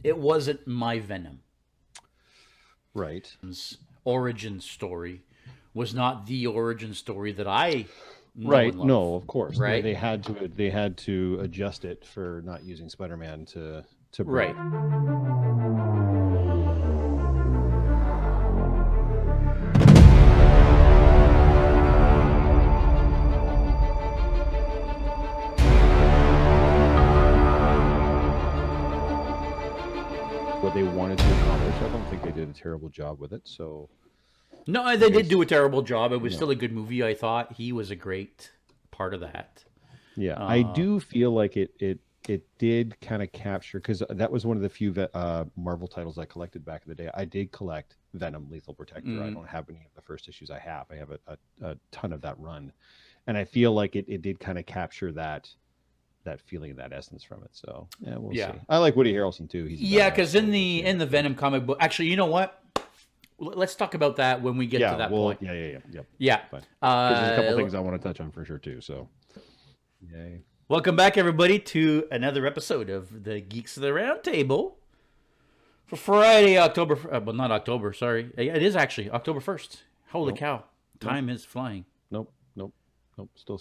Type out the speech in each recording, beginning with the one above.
it wasn't my Venom. Right. His origin story was not the origin story that I know Right. and love. No, of course. Right. They had to adjust it for not using Spider-Man to break. Right. What they wanted to accomplish, I don't think they did a terrible job with it. So No, they did do a terrible job. It was still a good movie, I thought. He was a great part of that. Yeah, I do feel like it did kind of capture, because that was one of the few Marvel titles I collected back in the day. I did collect Venom, Lethal Protector. I don't have any of the first issues. I have a ton of that run, and I feel like it did kind of capture that feeling, that essence from it. So yeah, we'll see. I like Woody Harrelson too. He's because in the Venom comic book, actually, you know what? Let's talk about that when we get to that point. Yeah. Because there's a couple things I want to touch on for sure too. So, yay. Welcome back, everybody, to another episode of the Geeks of the Roundtable for Friday, October. Well, not October. Sorry, it is actually October 1st. Holy cow! Time is flying. Nope. Still.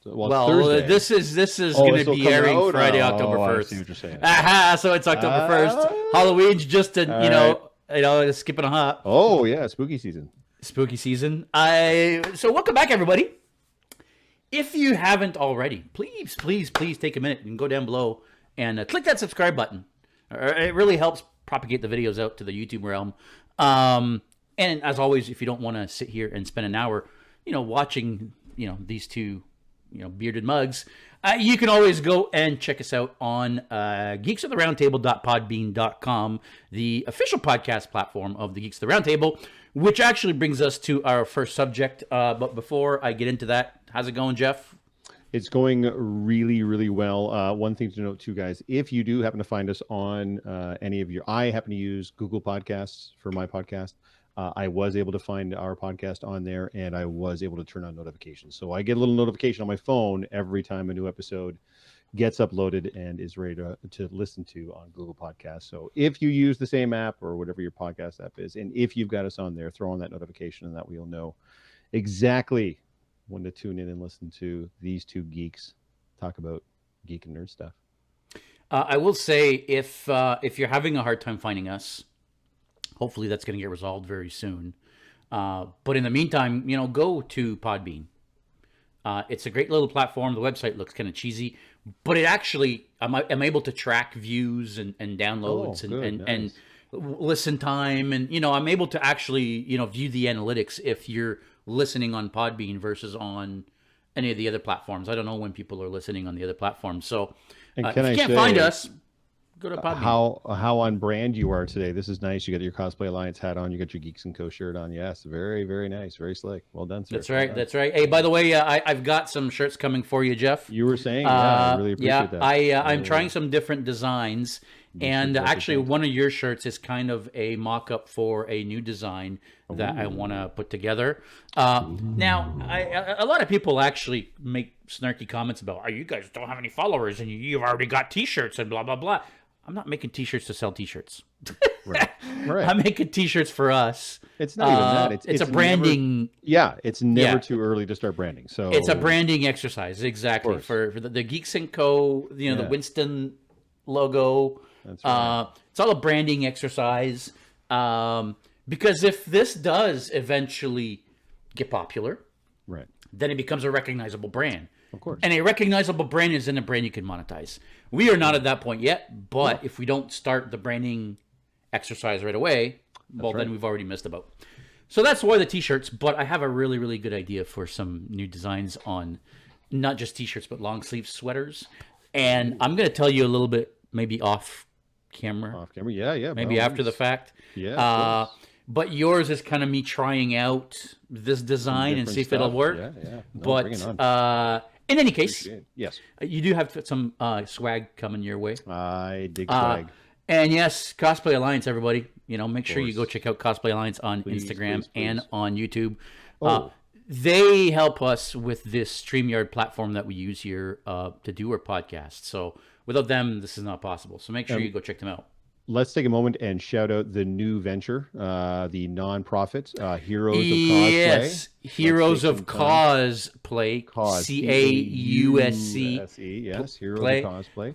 Well, this is going to be airing Friday, October 1st. I see what you're saying. Aha! So it's October 1st. Halloween's just skipping a hop. Oh yeah, spooky season. So welcome back, everybody. If you haven't already, please take a minute and go down below and click that subscribe button. It really helps propagate the videos out to the YouTube realm. And as always, if you don't want to sit here and spend an hour, watching, these two, bearded mugs, you can always go and check us out on geeksoftheroundtable.podbean.com, the official podcast platform of the Geeks of the Roundtable, which actually brings us to our first subject. But before I get into that, how's it going, Jeff? It's going really, really well. One thing to note too, guys, if you do happen to find us on any of your, I happen to use Google Podcasts for my podcast. I was able to find our podcast on there, and I was able to turn on notifications. So I get a little notification on my phone every time a new episode gets uploaded and is ready to listen to on Google Podcasts. So if you use the same app or whatever your podcast app is, and if you've got us on there, throw on that notification, and that way you'll know exactly when to tune in and listen to these two geeks talk about geek and nerd stuff. I will say, if you're having a hard time finding us, hopefully that's going to get resolved very soon. But in the meantime, go to Podbean. It's a great little platform. The website looks kind of cheesy, but it actually, I'm able to track views and downloads and listen time. And, I'm able to actually, view the analytics if you're listening on Podbean versus on any of the other platforms. I don't know when people are listening on the other platforms. So if you can't find us, go to Podbean. How on brand you are today. This is nice. You got your Cosplay Alliance hat on. You got your Geeks & Co. shirt on. Yes, very, very nice. Very slick. Well done, sir. That's right. Hey, by the way, I've got some shirts coming for you, Jeff. You were saying, I really appreciate that. I'm trying some different designs. And actually, one of your shirts is kind of a mock-up for a new design that I want to put together. Now, a lot of people actually make snarky comments about, "Oh, you guys don't have any followers, and you've already got T-shirts and blah blah blah." I'm not making T-shirts to sell T-shirts. Right. I'm making T-shirts for us. It's not even that. It's a branding. It's never too early to start branding. So it's a branding exercise, exactly, for the Geeks & Co. The Winston logo. That's right. It's all a branding exercise. Because if this does eventually get popular, right, then it becomes a recognizable brand. Of course. And a recognizable brand isn't a brand you can monetize. We are not at that point yet, but if we don't start the branding exercise right away, then we've already missed the boat. So that's why the T-shirts, but I have a really, really good idea for some new designs on not just T-shirts, but long sleeve sweaters. And I'm going to tell you a little bit, maybe off camera. Yeah. Maybe after the fact. Yeah. But yours is kind of me trying out this design and see if it'll work. Yeah. But in any case, yes, you do have some swag coming your way. I dig swag. And yes, Cosplay Alliance, everybody. Make sure you go check out Cosplay Alliance on Instagram and on YouTube. They help us with this StreamYard platform that we use here to do our podcast. So without them, this is not possible. So make sure you go check them out. let's take a moment and shout out the new venture, the nonprofit, Heroes of Cosplay. Yes, Heroes of Cosplay, Cause CAUSC CAUSE, yes, Heroes of play. Cosplay.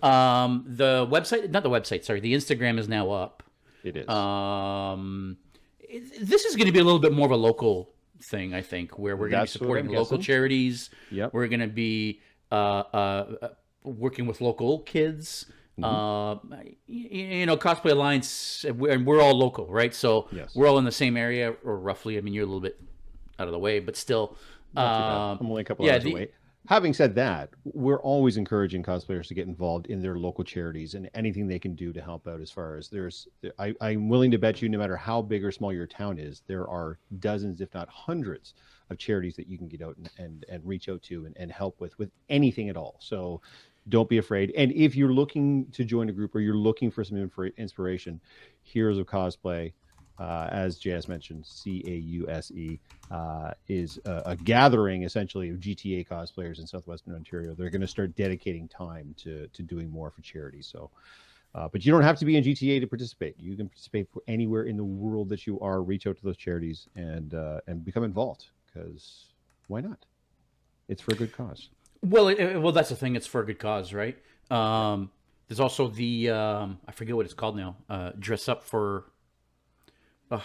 The website, not the website, sorry, the Instagram is now up. It is. This is going to be a little bit more of a local thing, I think, where we're going to be supporting local charities. Yep. We're going to be working with local kids. Cosplay Alliance, and we're all local, right? So Yes. we're all in the same area, or roughly. I mean, you're a little bit out of the way, but still. Not too bad. I'm only a couple hours away. Having said that, we're always encouraging cosplayers to get involved in their local charities and anything they can do to help out. As far as I'm willing to bet you, no matter how big or small your town is, there are dozens, if not hundreds, of charities that you can get out and reach out to and help with anything at all. So don't be afraid. And if you're looking to join a group or you're looking for some inspiration, Heroes of Cosplay, as JS mentioned, CAUSE, is a gathering essentially of GTA cosplayers in Southwestern Ontario. They're going to start dedicating time to doing more for charity. So, but you don't have to be in GTA to participate. You can participate anywhere in the world that you are. Reach out to those charities and become involved, because why not? It's for a good cause. Well, that's the thing. It's for a good cause, right? There's also the I forget what it's called now. Dress up for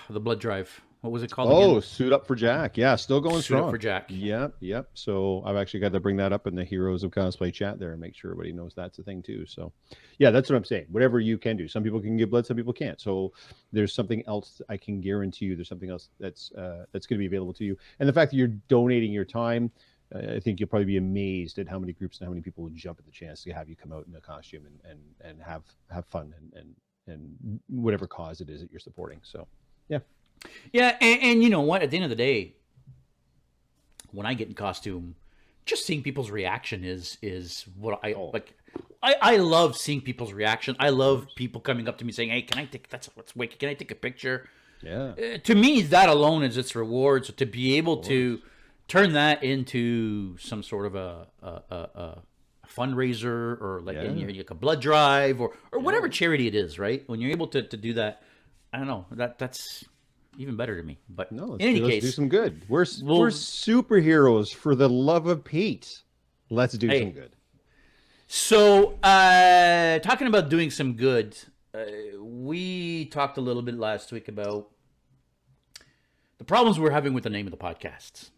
the blood drive. What was it called? Oh, Suit Up for Jack. Yeah, still going strong. Suit Up for Jack. Yep. So I've actually got to bring that up in the Heroes of Cosplay chat there and make sure everybody knows that's a thing too. So yeah, that's what I'm saying. Whatever you can do. Some people can give blood, some people can't. So there's something else I can guarantee you. There's something else that's going to be available to you. And the fact that you're donating your time, I think you'll probably be amazed at how many groups and how many people will jump at the chance to have you come out in a costume and have fun and whatever cause it is that you're supporting. So yeah. Yeah, and you know what? At the end of the day, when I get in costume, just seeing people's reaction is what I like. I love seeing people's reaction. I love people coming up to me saying, "Hey, can I take Can I take a picture?" Yeah. To me, that alone is its reward. So to be able to turn that into some sort of a fundraiser or like a blood drive or whatever charity it is, right? When you're able to do that, I don't know, that's even better to me. But no, in any case, let's do some good. We're superheroes, for the love of Pete. Let's do some good. So, talking about doing some good, we talked a little bit last week about the problems we're having with the name of the podcasts.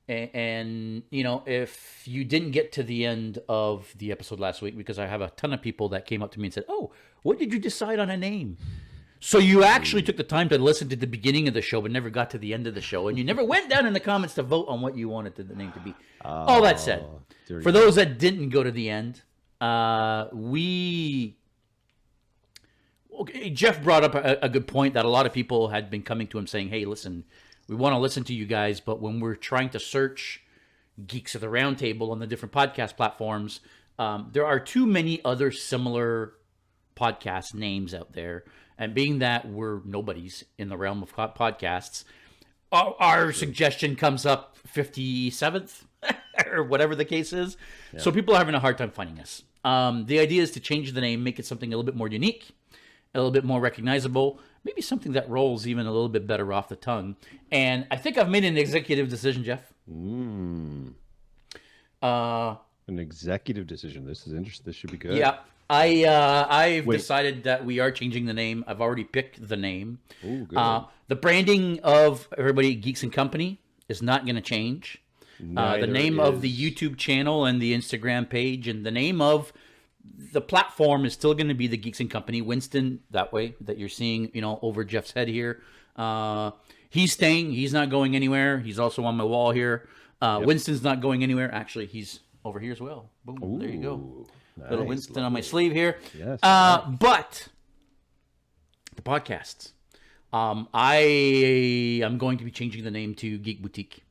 And if you didn't get to the end of the episode last week, because I have a ton of people that came up to me and said, "Oh, what did you decide on a name?" So you actually took the time to listen to the beginning of the show, but never got to the end of the show, and you never went down in the comments to vote on what you wanted the name to be. All that said, for those that didn't go to the end, Jeff brought up a good point that a lot of people had been coming to him saying, "Hey, listen, we want to listen to you guys, but when we're trying to search Geeks of the Roundtable on the different podcast platforms, there are too many other similar podcast names out there. And being that we're nobodies in the realm of podcasts, our suggestion comes up 57th or whatever the case is. Yeah. So people are having a hard time finding us. The idea is to change the name, make it something a little bit more unique, a little bit more recognizable, maybe something that rolls even a little bit better off the tongue. And I think I've made an executive decision, Jeff. An executive decision. This is interesting. This should be good. Yeah. I've decided that we are changing the name. I've already picked the name. Ooh, good. The branding of everybody Geeks and Company is not going to change. The name of the YouTube channel and the Instagram page and the name of the platform is still going to be the Geeks and Company. Winston, that way that you're seeing, over Jeff's head here. He's staying. He's not going anywhere. He's also on my wall here. Winston's not going anywhere. Actually, he's over here as well. Boom. Ooh. There you go. Nice, little Winston on my sleeve here. Yes. But the podcasts, I am going to be changing the name to Geek Boutique.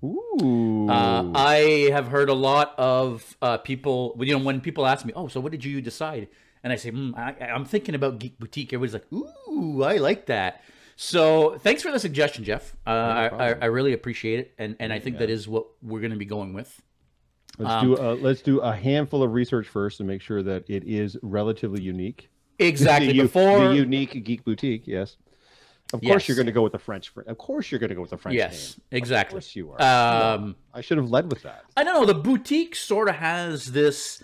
Ooh. I have heard a lot of people, when people ask me, "Oh, so what did you decide?" And I say, I'm thinking about Geek Boutique. Everybody's like, "Ooh, I like that." So thanks for the suggestion, Jeff. I really appreciate it. And I think that is what we're going to be going with. Let's do a handful of research first and make sure that it is relatively unique. Exactly. the Before, unique geek boutique. Yes. Of course, you're yes, going to go with the French. Of course, you're going to go with the French name. yes, exactly. Of course, you are. Come on. I should have led with that. I don't know. The boutique sort of has this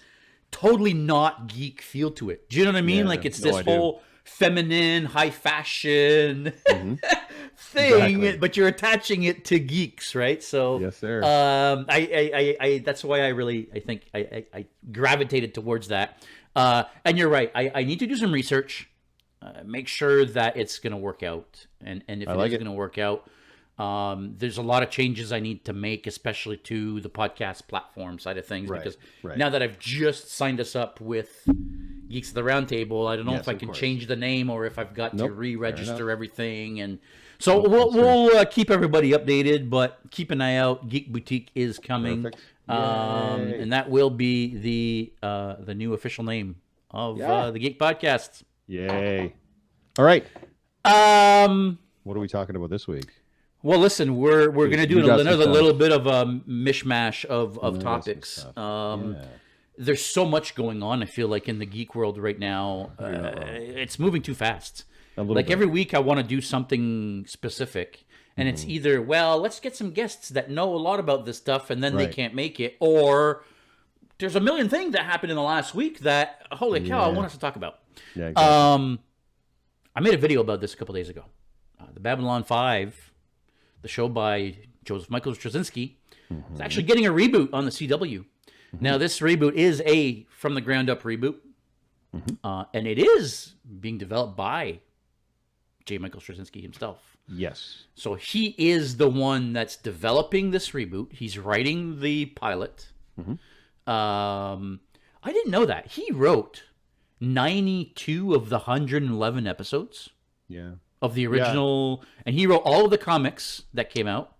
totally not geek feel to it. Do you know what I mean? Yeah, Like it's no, this I do. whole feminine, high fashion thing, Exactly. but you're attaching it to geeks, right? So, Yes, sir. I that's why I think I gravitated towards that. And you're right. I need to do some research, make sure that it's going to work out, and if it is going to work out. There's a lot of changes I need to make, especially to the podcast platform side of things, because now that I've just signed us up with Geeks of the Roundtable, I don't know if I can change the name or if I've got to re-register everything. And so we'll keep everybody updated, but keep an eye out. Geek Boutique is coming, and that will be the new official name of the Geek Podcast. Yay! All right. What are we talking about this week? Well, listen, we're going to do another little bit of a mishmash of topics. There's so much going on, I feel like, in the geek world right now. It's moving too fast. Like every week I want to do something specific. And it's either, well, let's get some guests that know a lot about this stuff and then they can't make it. Or there's a million things that happened in the last week that, holy cow, I want us to talk about. Yeah, exactly. I made a video about this a couple days ago. The Babylon 5, the show by Joseph Michael Straczynski, is actually getting a reboot on the CW. Now, this reboot is a from-the-ground-up reboot, and it is being developed by J. Michael Straczynski himself. Yes. So he is the one that's developing this reboot. He's writing the pilot. I didn't know that. He wrote 92 of the 111 episodes of the original, and he wrote all of the comics that came out.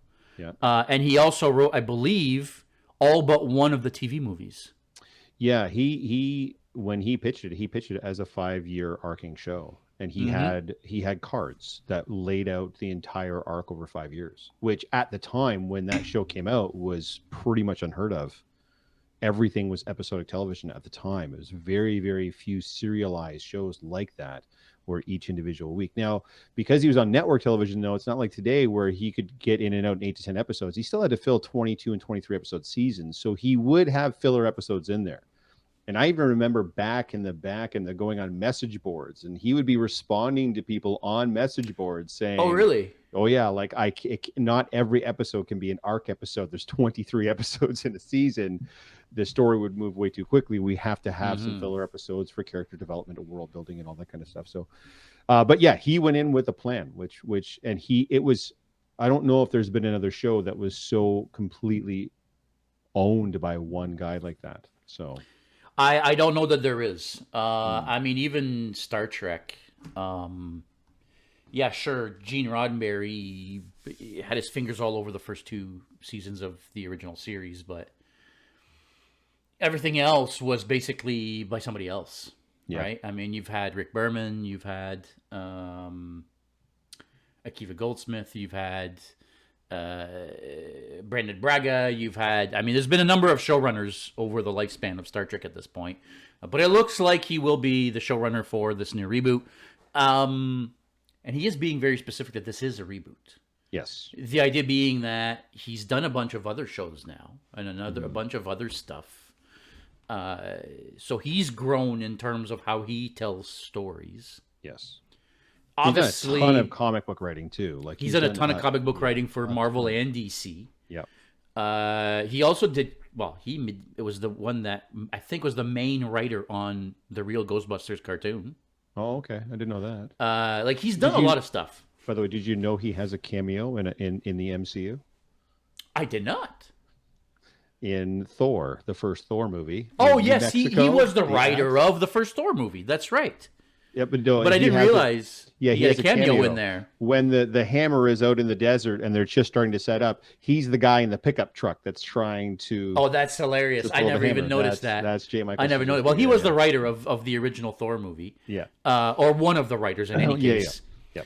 And he also wrote, I believe, all but one of the TV movies. Yeah, he when he pitched it as a 5-year arcing show, and he had cards that laid out the entire arc over 5 years, which at the time when that show came out was pretty much unheard of. Everything was episodic television at the time. It was very, very few serialized shows like that, where each individual week. Now, because he was on network television, though, it's not like today where he could get in and out in 8 to 10 episodes. He still had to fill 22 and 23 episode seasons, so he would have filler episodes in there. And I even remember back in the going on message boards, and he would be responding to people on message boards saying, "Oh, really? Oh, yeah. Like not every episode can be an arc episode. There's 23 episodes in a season. The story would move way too quickly. We have to have some filler episodes for character development and world building and all that kind of stuff." So, but yeah, he went in with a plan, I don't know if there's been another show that was so completely owned by one guy like that. So I don't know that there is. I mean, even Star Trek. Yeah, sure. Gene Roddenberry had his fingers all over the first 2 seasons of the original series, but everything else was basically by somebody else, right? I mean, you've had Rick Berman, you've had Akiva Goldsmith, you've had Brandon Braga, you've had, I mean, there's been a number of showrunners over the lifespan of Star Trek at this point, but it looks like he will be the showrunner for this new reboot. And he is being very specific that this is a reboot. Yes. The idea being that he's done a bunch of other shows now and a bunch of other stuff. So he's grown in terms of how he tells stories. Yes. Obviously, he's done a ton of comic book writing too. Like he's done a ton of comic book writing for Marvel and DC. Yeah. He also did. Well, it was the one that I think was the main writer on the real Ghostbusters cartoon. Oh, okay. I didn't know that. Like he's done a lot of stuff. By the way, did you know he has a cameo in the MCU? I did not. In Thor, the first Thor movie. Oh, yes, he was the writer of the first Thor movie. That's right. Yeah, but I didn't realize he had a cameo in there. When the hammer is out in the desert and they're just starting to set up, he's the guy in the pickup truck that's trying to... Oh, that's hilarious. I never even noticed that. That's J. Michael. I never noticed. Well, he was the writer of the original Thor movie. Yeah. Or one of the writers in any case. Yeah.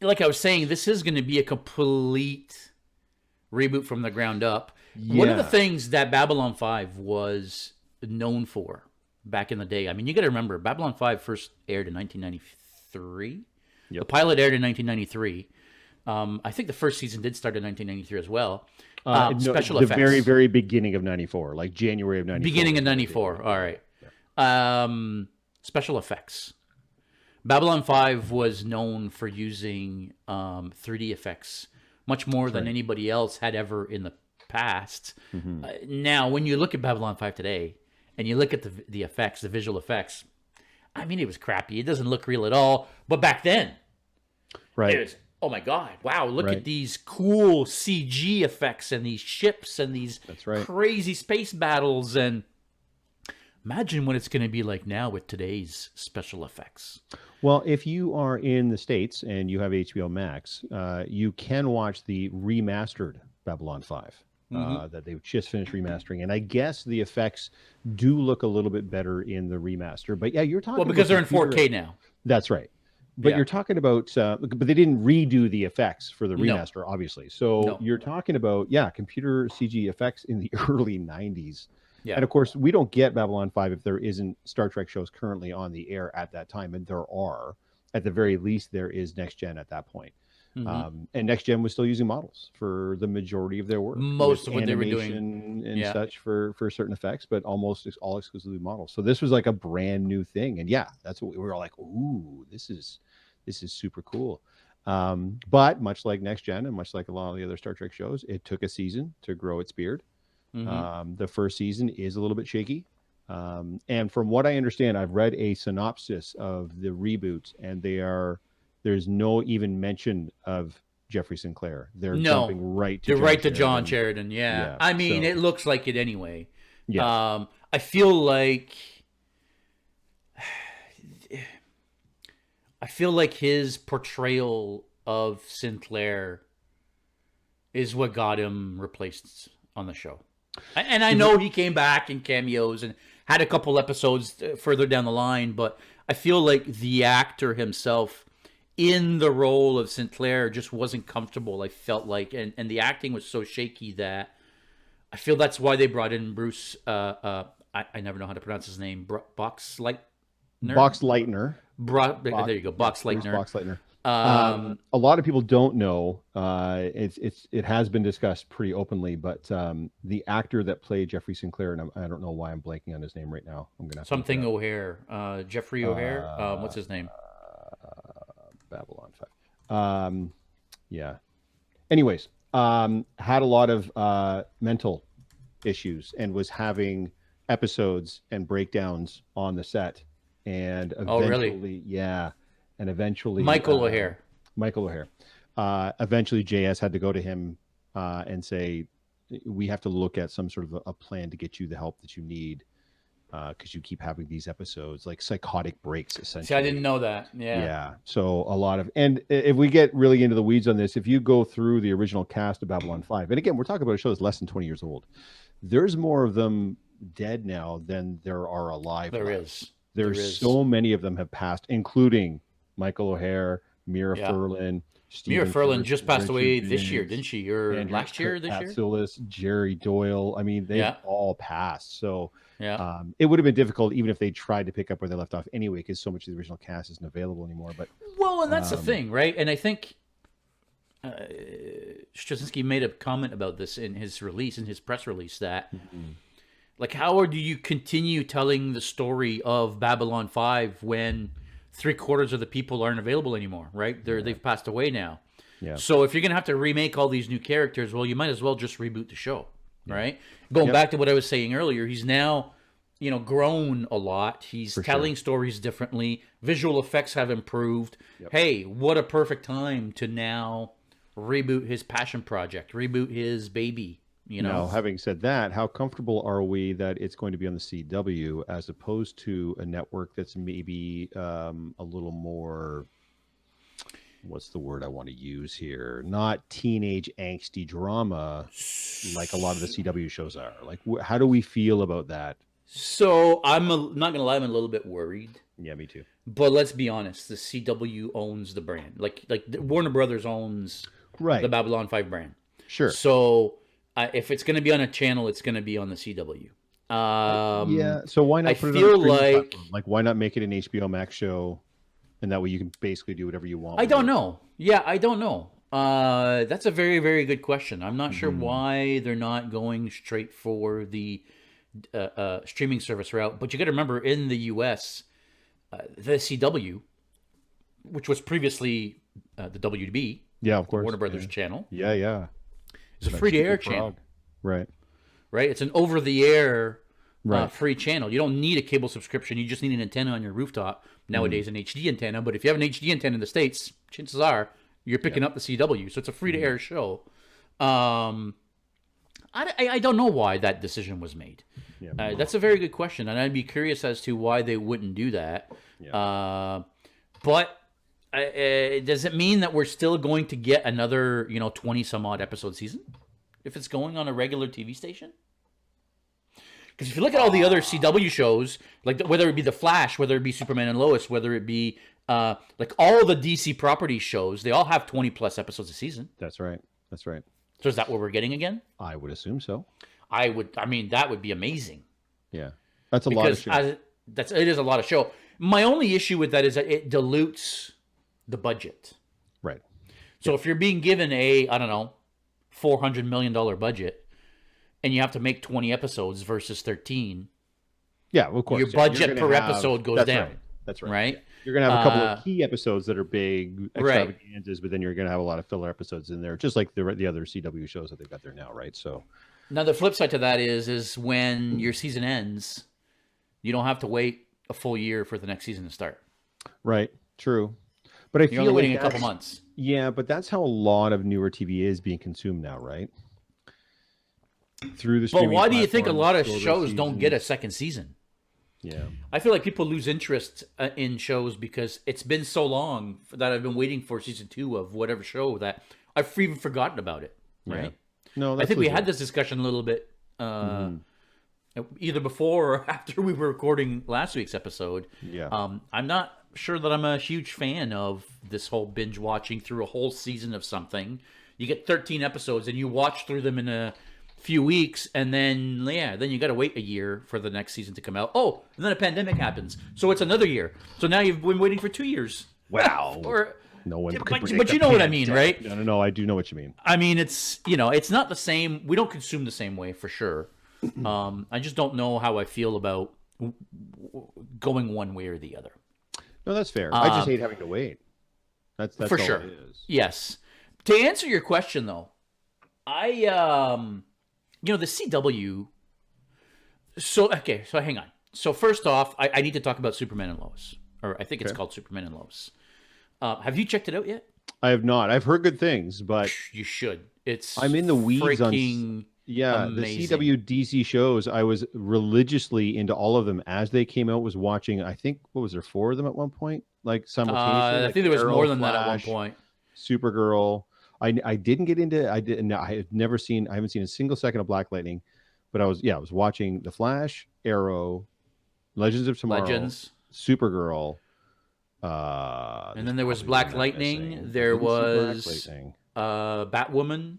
Like I was saying, this is going to be a complete reboot from the ground up. Yeah. One of the things that Babylon 5 was known for back in the day. I mean, you got to remember, Babylon 5 first aired in 1993. Yep. The pilot aired in 1993. I think the first season did start in 1993 as well. No, Special the effects. very, very beginning of 94, like January of 94. Beginning of 94. All right. Special effects. Babylon 5 was known for using 3D effects much more than anybody else had ever in the past. Now, when you look at Babylon 5 today and you look at the effects, the visual effects, I mean, it was crappy. It doesn't look real at all. But back then, Right. it was, oh my God, wow, look at these cool CG effects and these ships and these crazy space battles. And imagine what it's going to be like now with today's special effects. Well, if you are in the States and you have HBO Max, you can watch the remastered Babylon 5 that they've just finished remastering. And I guess the effects do look a little bit better in the remaster. But yeah, you're talking Well, because about they're in 4K now. That's right. But you're talking about, but they didn't redo the effects for the remaster, obviously. So you're talking about, computer CG effects in the early 90s. Yeah. And of course, we don't get Babylon 5 if there isn't Star Trek shows currently on the air at that time. And there are, at the very least, there is Next Gen at that point. And Next Gen was still using models for the majority of their work. Most of what they were doing. And such for certain effects, but almost all exclusively models. So this was like a brand new thing. And that's what we were all like, ooh, this is super cool. But much like Next Gen and much like a lot of the other Star Trek shows, it took a season to grow its beard. The first season is a little bit shaky. And from what I understand, I've read a synopsis of the reboot, and there's no even mention of Jeffrey Sinclair. They're jumping right to John Sheridan. Yeah. I mean, it looks like it anyway. Yeah. I feel like his portrayal of Sinclair is what got him replaced on the show. And I know he came back in cameos and had a couple episodes further down the line, but I feel like the actor himself in the role of Sinclair just wasn't comfortable, I felt like. And the acting was so shaky that I feel that's why they brought in Bruce, I never know how to pronounce his name, Boxleitner? Boxleitner. There you go, Boxleitner. Boxleitner. A lot of people don't know. It has been discussed pretty openly, but the actor that played Jeffrey Sinclair, and I don't know why I'm blanking on his name right now. I'm gonna something O'Hare, Jeffrey O'Hare. What's his name? Babylon 5. Yeah. Anyways, had a lot of mental issues and was having episodes and breakdowns on the set, and eventually, and eventually Michael O'Hare. Eventually JS had to go to him and say, we have to look at some sort of a plan to get you the help that you need, because you keep having these episodes, like psychotic breaks, essentially. See, I didn't know that. Yeah. So a lot of, and if we get really into the weeds on this, if you go through the original cast of Babylon 5, and again, we're talking about a show that's less than 20 years old, there's more of them dead now than there are alive. There's so many of them have passed, including Michael O'Hare, Mira Furlan. Mira Furlan just passed away this year, didn't she? Or last year, this year? Patsulis, Jerry Doyle. I mean, they've all passed. So it would have been difficult even if they tried to pick up where they left off anyway, because so much of the original cast isn't available anymore. But and that's the thing, right? And I think Straczynski made a comment about this in his press release, that like, how do you continue telling the story of Babylon 5 when 3/4 of the people aren't available anymore, right? They've passed away now. Yeah. So if you're going to have to remake all these new characters, well, you might as well just reboot the show, right? Going back to what I was saying earlier, he's now, grown a lot. He's telling stories differently. Visual effects have improved. Hey, what a perfect time to now reboot his passion project, reboot his baby. Now, having said that, how comfortable are we that it's going to be on the CW as opposed to a network that's maybe a little more, what's the word I want to use here? Not teenage angsty drama like a lot of the CW shows are. Like, how do we feel about that? So I'm not going to lie, I'm a little bit worried. Yeah, me too. But let's be honest, the CW owns the brand. Like Warner Brothers owns the Babylon 5 brand. Sure. So if it's going to be on a channel, it's going to be on the CW. Yeah. So why not I put it on a feel streaming like platform? Like, why not make it an HBO Max show, and that way you can basically do whatever you want I with don't it? know. Yeah, I don't know. That's a very, very good question. I'm not sure Hmm. why they're not going straight for the streaming service route. But you got to remember, in the U.S., the CW, which was previously the WB, Yeah, of the Warner course. Brothers Yeah. channel, Yeah, yeah. is a That free to air stupid channel, frog. Right. right? It's an over the air Right. free channel. You don't need a cable subscription. You just need an antenna on your rooftop. Hmm. Nowadays, an HD antenna. But if you have an HD antenna in the States, chances are you're Yeah. picking up the CW. So it's a free to Hmm. air show. Um, I don't know why that decision was made. Yeah. That's a very good question, and I'd be curious as to why they wouldn't do that. Yeah. But does it mean that we're still going to get another, 20 some odd episode season if it's going on a regular TV station? Because if you look at all the other CW shows, like whether it be The Flash, whether it be Superman and Lois, whether it be like all the DC property shows, they all have 20 plus episodes a season. That's right. That's right. So is that what we're getting again? I would assume so. I mean, that would be amazing. Yeah. That's a lot of Because shows. it is a lot of show. My only issue with that is that it dilutes the budget. Right. So if you're being given a, I don't know, $400 million budget, and you have to make 20 episodes versus 13, Yeah, well, of course. your Yeah. You're budget gonna per have- episode goes that's down. Right. That's right. Right? You're going to have a couple Uh, of key episodes that are big Right. extravaganzas, but then you're going to have a lot of filler episodes in there, just like the other CW shows that they've got there now, right? So, Now the flip side to that is when your season ends, you don't have to wait a full year for the next season to start. right, true. But I You're feel only like waiting a couple that's- months. Yeah, but that's how a lot of newer TV is being consumed now, right? Through the But streaming why do you think a platforms, lot of shorter shows don't get a seasons. second season? Yeah. I feel like people lose interest in shows because it's been so long that I've been waiting for season 2 of whatever show that I've even forgotten about it. Right? No, I that's think we had legit. this discussion a little bit Mhm. either before or after we were recording last week's episode. Yeah. I'm not sure that I'm a huge fan of this whole binge watching through a whole season of something. You get 13 episodes and you watch through them in a few weeks, and then you got to wait a year for the next season to come out. Oh, and then a pandemic happens, so it's another year. So now you've been waiting for 2 years. Wow. Or No one but- could predict but you a know what I mean, pandemic. right? No, I do know what you mean. I mean, it's it's not the same. We don't consume the same way for sure. I just don't know how I feel about going one way or the other. No, that's fair. I just hate having to wait. That's For all sure. it is. Yes. To answer your question though, I the CW. So hang on. So first off, I need to talk about Superman and Lois, or I think it's Okay. called Superman and Lois. Have you checked it out yet? I have not. I've heard good things, but You should. It's I'm in the weeds on freaking yeah, amazing. the CW DC shows. I was religiously into all of them as they came out. Was watching. I think what was there 4 of them at one point, like simultaneously. I like think there was Arrow, more than that at one Flash, point. Supergirl. I didn't get into. I did. No, I have never seen. I haven't seen a single second of Black Lightning, but I was watching the Flash, Arrow, Legends of Tomorrow, Legends. Supergirl. And then there was probably Black one I'm Lightning. missing. There I didn't see Black was Lightning. Batwoman.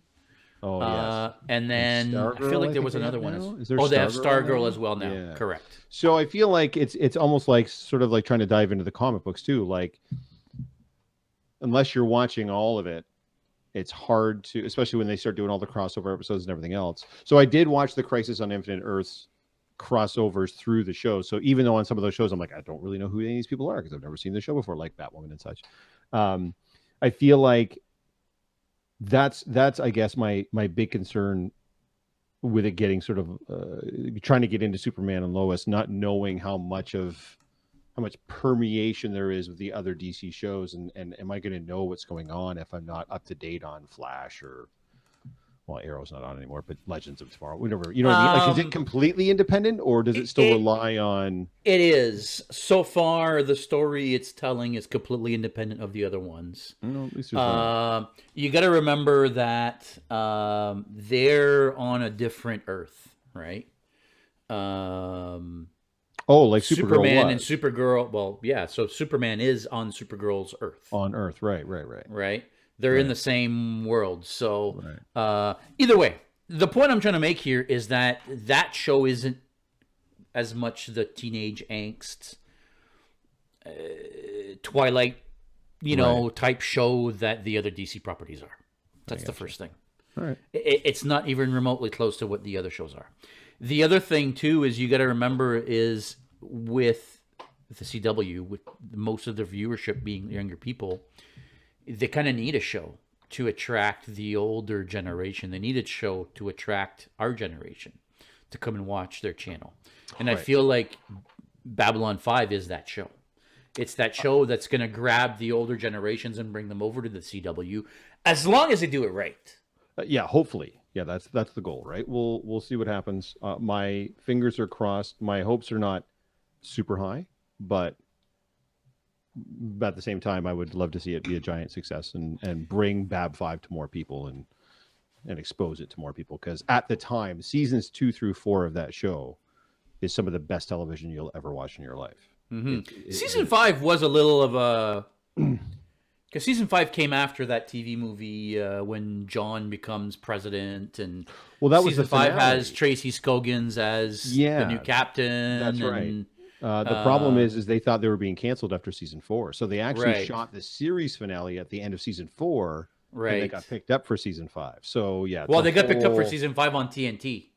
Oh yes. And then I Stargirl, feel like I there think was they have another one. now? Is there Oh, they have Stargirl Stargirl now? as well now. Yeah. Correct. So I feel like it's almost like sort of like trying to dive into the comic books too. Like unless you're watching all of it, it's hard to, especially when they start doing all the crossover episodes and everything else. So I did watch the Crisis on Infinite Earths crossovers through the show. So even though on some of those shows I'm like, I don't really know who any of these people are because I've never seen the show before, like Batwoman and such. I feel like that's I guess my big concern with it getting sort of trying to get into Superman and Lois, not knowing how much permeation there is with the other DC shows, and am I going to know what's going on if I'm not up to date on Flash or Arrow's not on anymore, but Legends of Tomorrow, whatever. You know what I mean? Like, is it completely independent, or does it still rely on? It is. So far, the story it's telling is completely independent of the other ones. No, at least there's one. You got to remember that they're on a different Earth, right? Like Superman and was Supergirl. Well, yeah. So Superman is on Supergirl's Earth. on Earth, right? Right? They're in the same world. So Right. either way, the point I'm trying to make here is that show isn't as much the teenage angst, Twilight, type show that the other DC properties are. That's the first thing. All right. It's not even remotely close to what the other shows are. The other thing too is you got to remember is with the CW, with most of the viewership being younger people, they kind of need a show to attract the older generation. They need a show to attract our generation to come and watch their channel. And I feel like Babylon 5 is that show. It's that show that's going to grab the older generations and bring them over to the CW, as long as they do it right. Yeah, hopefully. Yeah, that's the goal, right? We'll see what happens. My fingers are crossed. My hopes are not super high, but at the same time, I would love to see it be a giant success and bring Bab 5 to more people and expose it to more people. Because at the time, seasons 2 through 4 of that show is some of the best television you'll ever watch in your life. Mm-hmm. Season 5 was a little of a... Because season 5 came after that TV movie when John becomes president, and that was season the 5 finale. has Tracy Scoggins as the new captain. That's right. The problem is they thought they were being canceled after season 4, so they actually shot the series finale at the end of season 4, and they got picked up for season 5. So yeah, well, they got picked up for season 5 on TNT.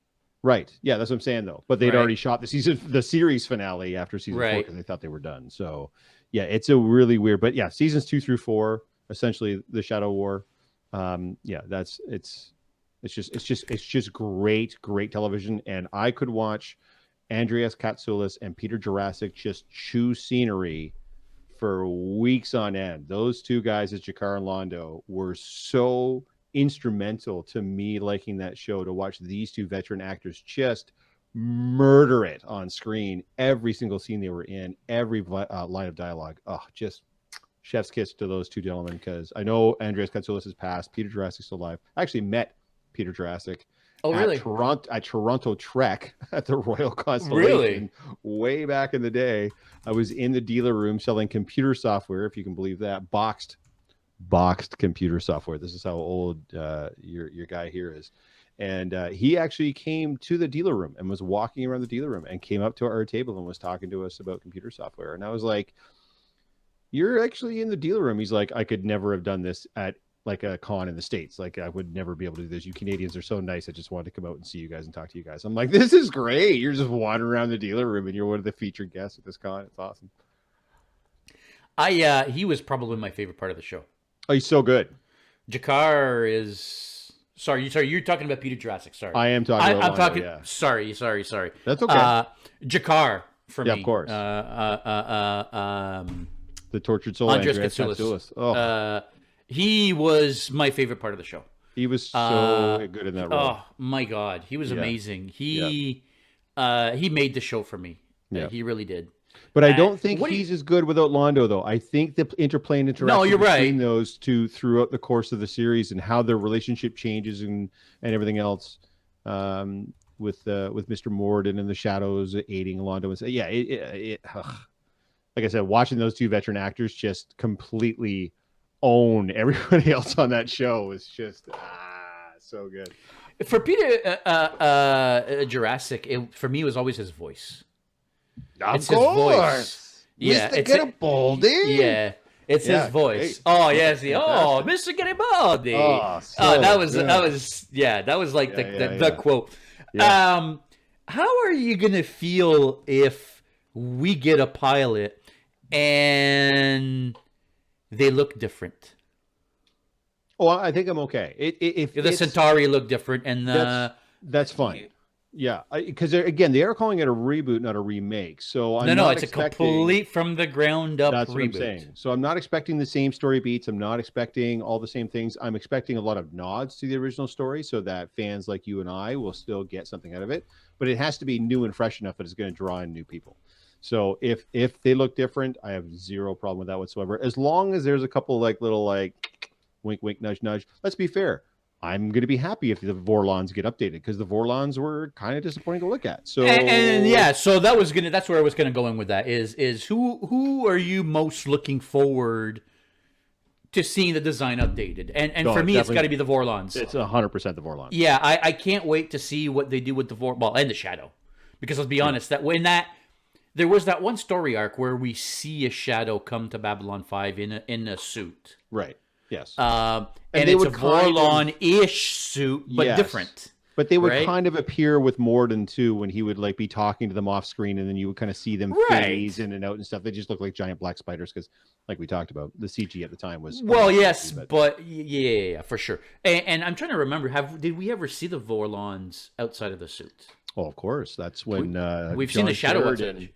Right. Yeah, that's what I'm saying though. But they'd already shot the series finale after season 4 because they thought they were done. So yeah, it's a really weird. But yeah, seasons 2 through 4, essentially the Shadow War. Yeah, it's just great television, and I could watch Andreas Katsoulis and Peter Jurasik just chew scenery for weeks on end. Those two guys as Jakar and Londo were so instrumental to me liking that show, to watch these two veteran actors just murder it on screen. Every single scene they were in, every line of dialogue. Oh, just chef's kiss to those two gentlemen, because I know Andreas Katsoulis has passed. Peter Jurassic's still alive. I actually met Peter Jurassic at Toronto Trek at the Royal Constellation way back in the day. I was in the dealer room selling computer software, if you can believe that, boxed computer software. This is how old your guy here is. And he actually came to the dealer room and was walking around the dealer room and came up to our table and was talking to us about computer software. And I was like, "You're actually in the dealer room?" He's like, "I could never have done this at like a con in the States. Like I would never be able to do this. You Canadians are so nice. I just wanted to come out and see you guys and talk to you guys." I'm like, "This is great. You're just wandering around the dealer room and you're one of the featured guests at this con. It's awesome." He was probably my favorite part of the show. Oh, he's so good. Jakar is... Sorry, you're talking about Peter Jurassic. Sorry. I am talking about I'm talking... yeah. Sorry. That's okay. Jakar, for me. Yeah, of course. The tortured soul, Andreas Katsoulis. Oh. He was my favorite part of the show. He was so good in that role. Oh, my God. He was amazing. He made the show for me. Yeah. He really did. But I don't think he's as good without Londo, though. I think the interplay and interaction between those two throughout the course of the series and how their relationship changes and everything else, with Mr. Morden and the shadows aiding Londo. And yeah, like I said, watching those two veteran actors just completely own everybody else on that show is just so good. For Peter Jurassic, for me, it was always his voice. Of course. Yeah, Mr. Garibaldi. Yeah, it's his voice. Great. Oh yes, Mr. Garibaldi. That was like the quote. Yeah. How are you gonna feel if we get a pilot and they look different? Oh, I think I'm okay. If the Centauri look different, and that's fine. Yeah, because again, they are calling it a reboot, not a remake. So it's a complete from the ground up. That's reboot. What I'm saying. So I'm not expecting the same story beats. I'm not expecting all the same things. I'm expecting a lot of nods to the original story, so that fans like you and I will still get something out of it. But it has to be new and fresh enough that it's going to draw in new people. So if they look different, I have zero problem with that whatsoever. As long as there's a couple little wink, wink, nudge, nudge. Let's be fair. I'm going to be happy if the Vorlons get updated, because the Vorlons were kind of disappointing to look at. So so that's where I was going to go in with that is who are you most looking forward to seeing the design updated? And for me, it's got to be the Vorlons. It's 100% the Vorlons. Yeah, I can't wait to see what they do with the and the Shadow, Because let's be honest, there was that one story arc where we see a shadow come to Babylon 5 in a suit. Right. Yes. And it's a Vorlon-ish suit, but different. But they would kind of appear with Morden too, when he would like be talking to them off screen, and then you would kind of see them phase in and out and stuff. They just look like giant black spiders because, like we talked about, the CG at the time was but yeah, for sure. And I'm trying to remember, did we ever see the Vorlons outside of the suit? Oh, of course. That's when we've seen the shadow outside.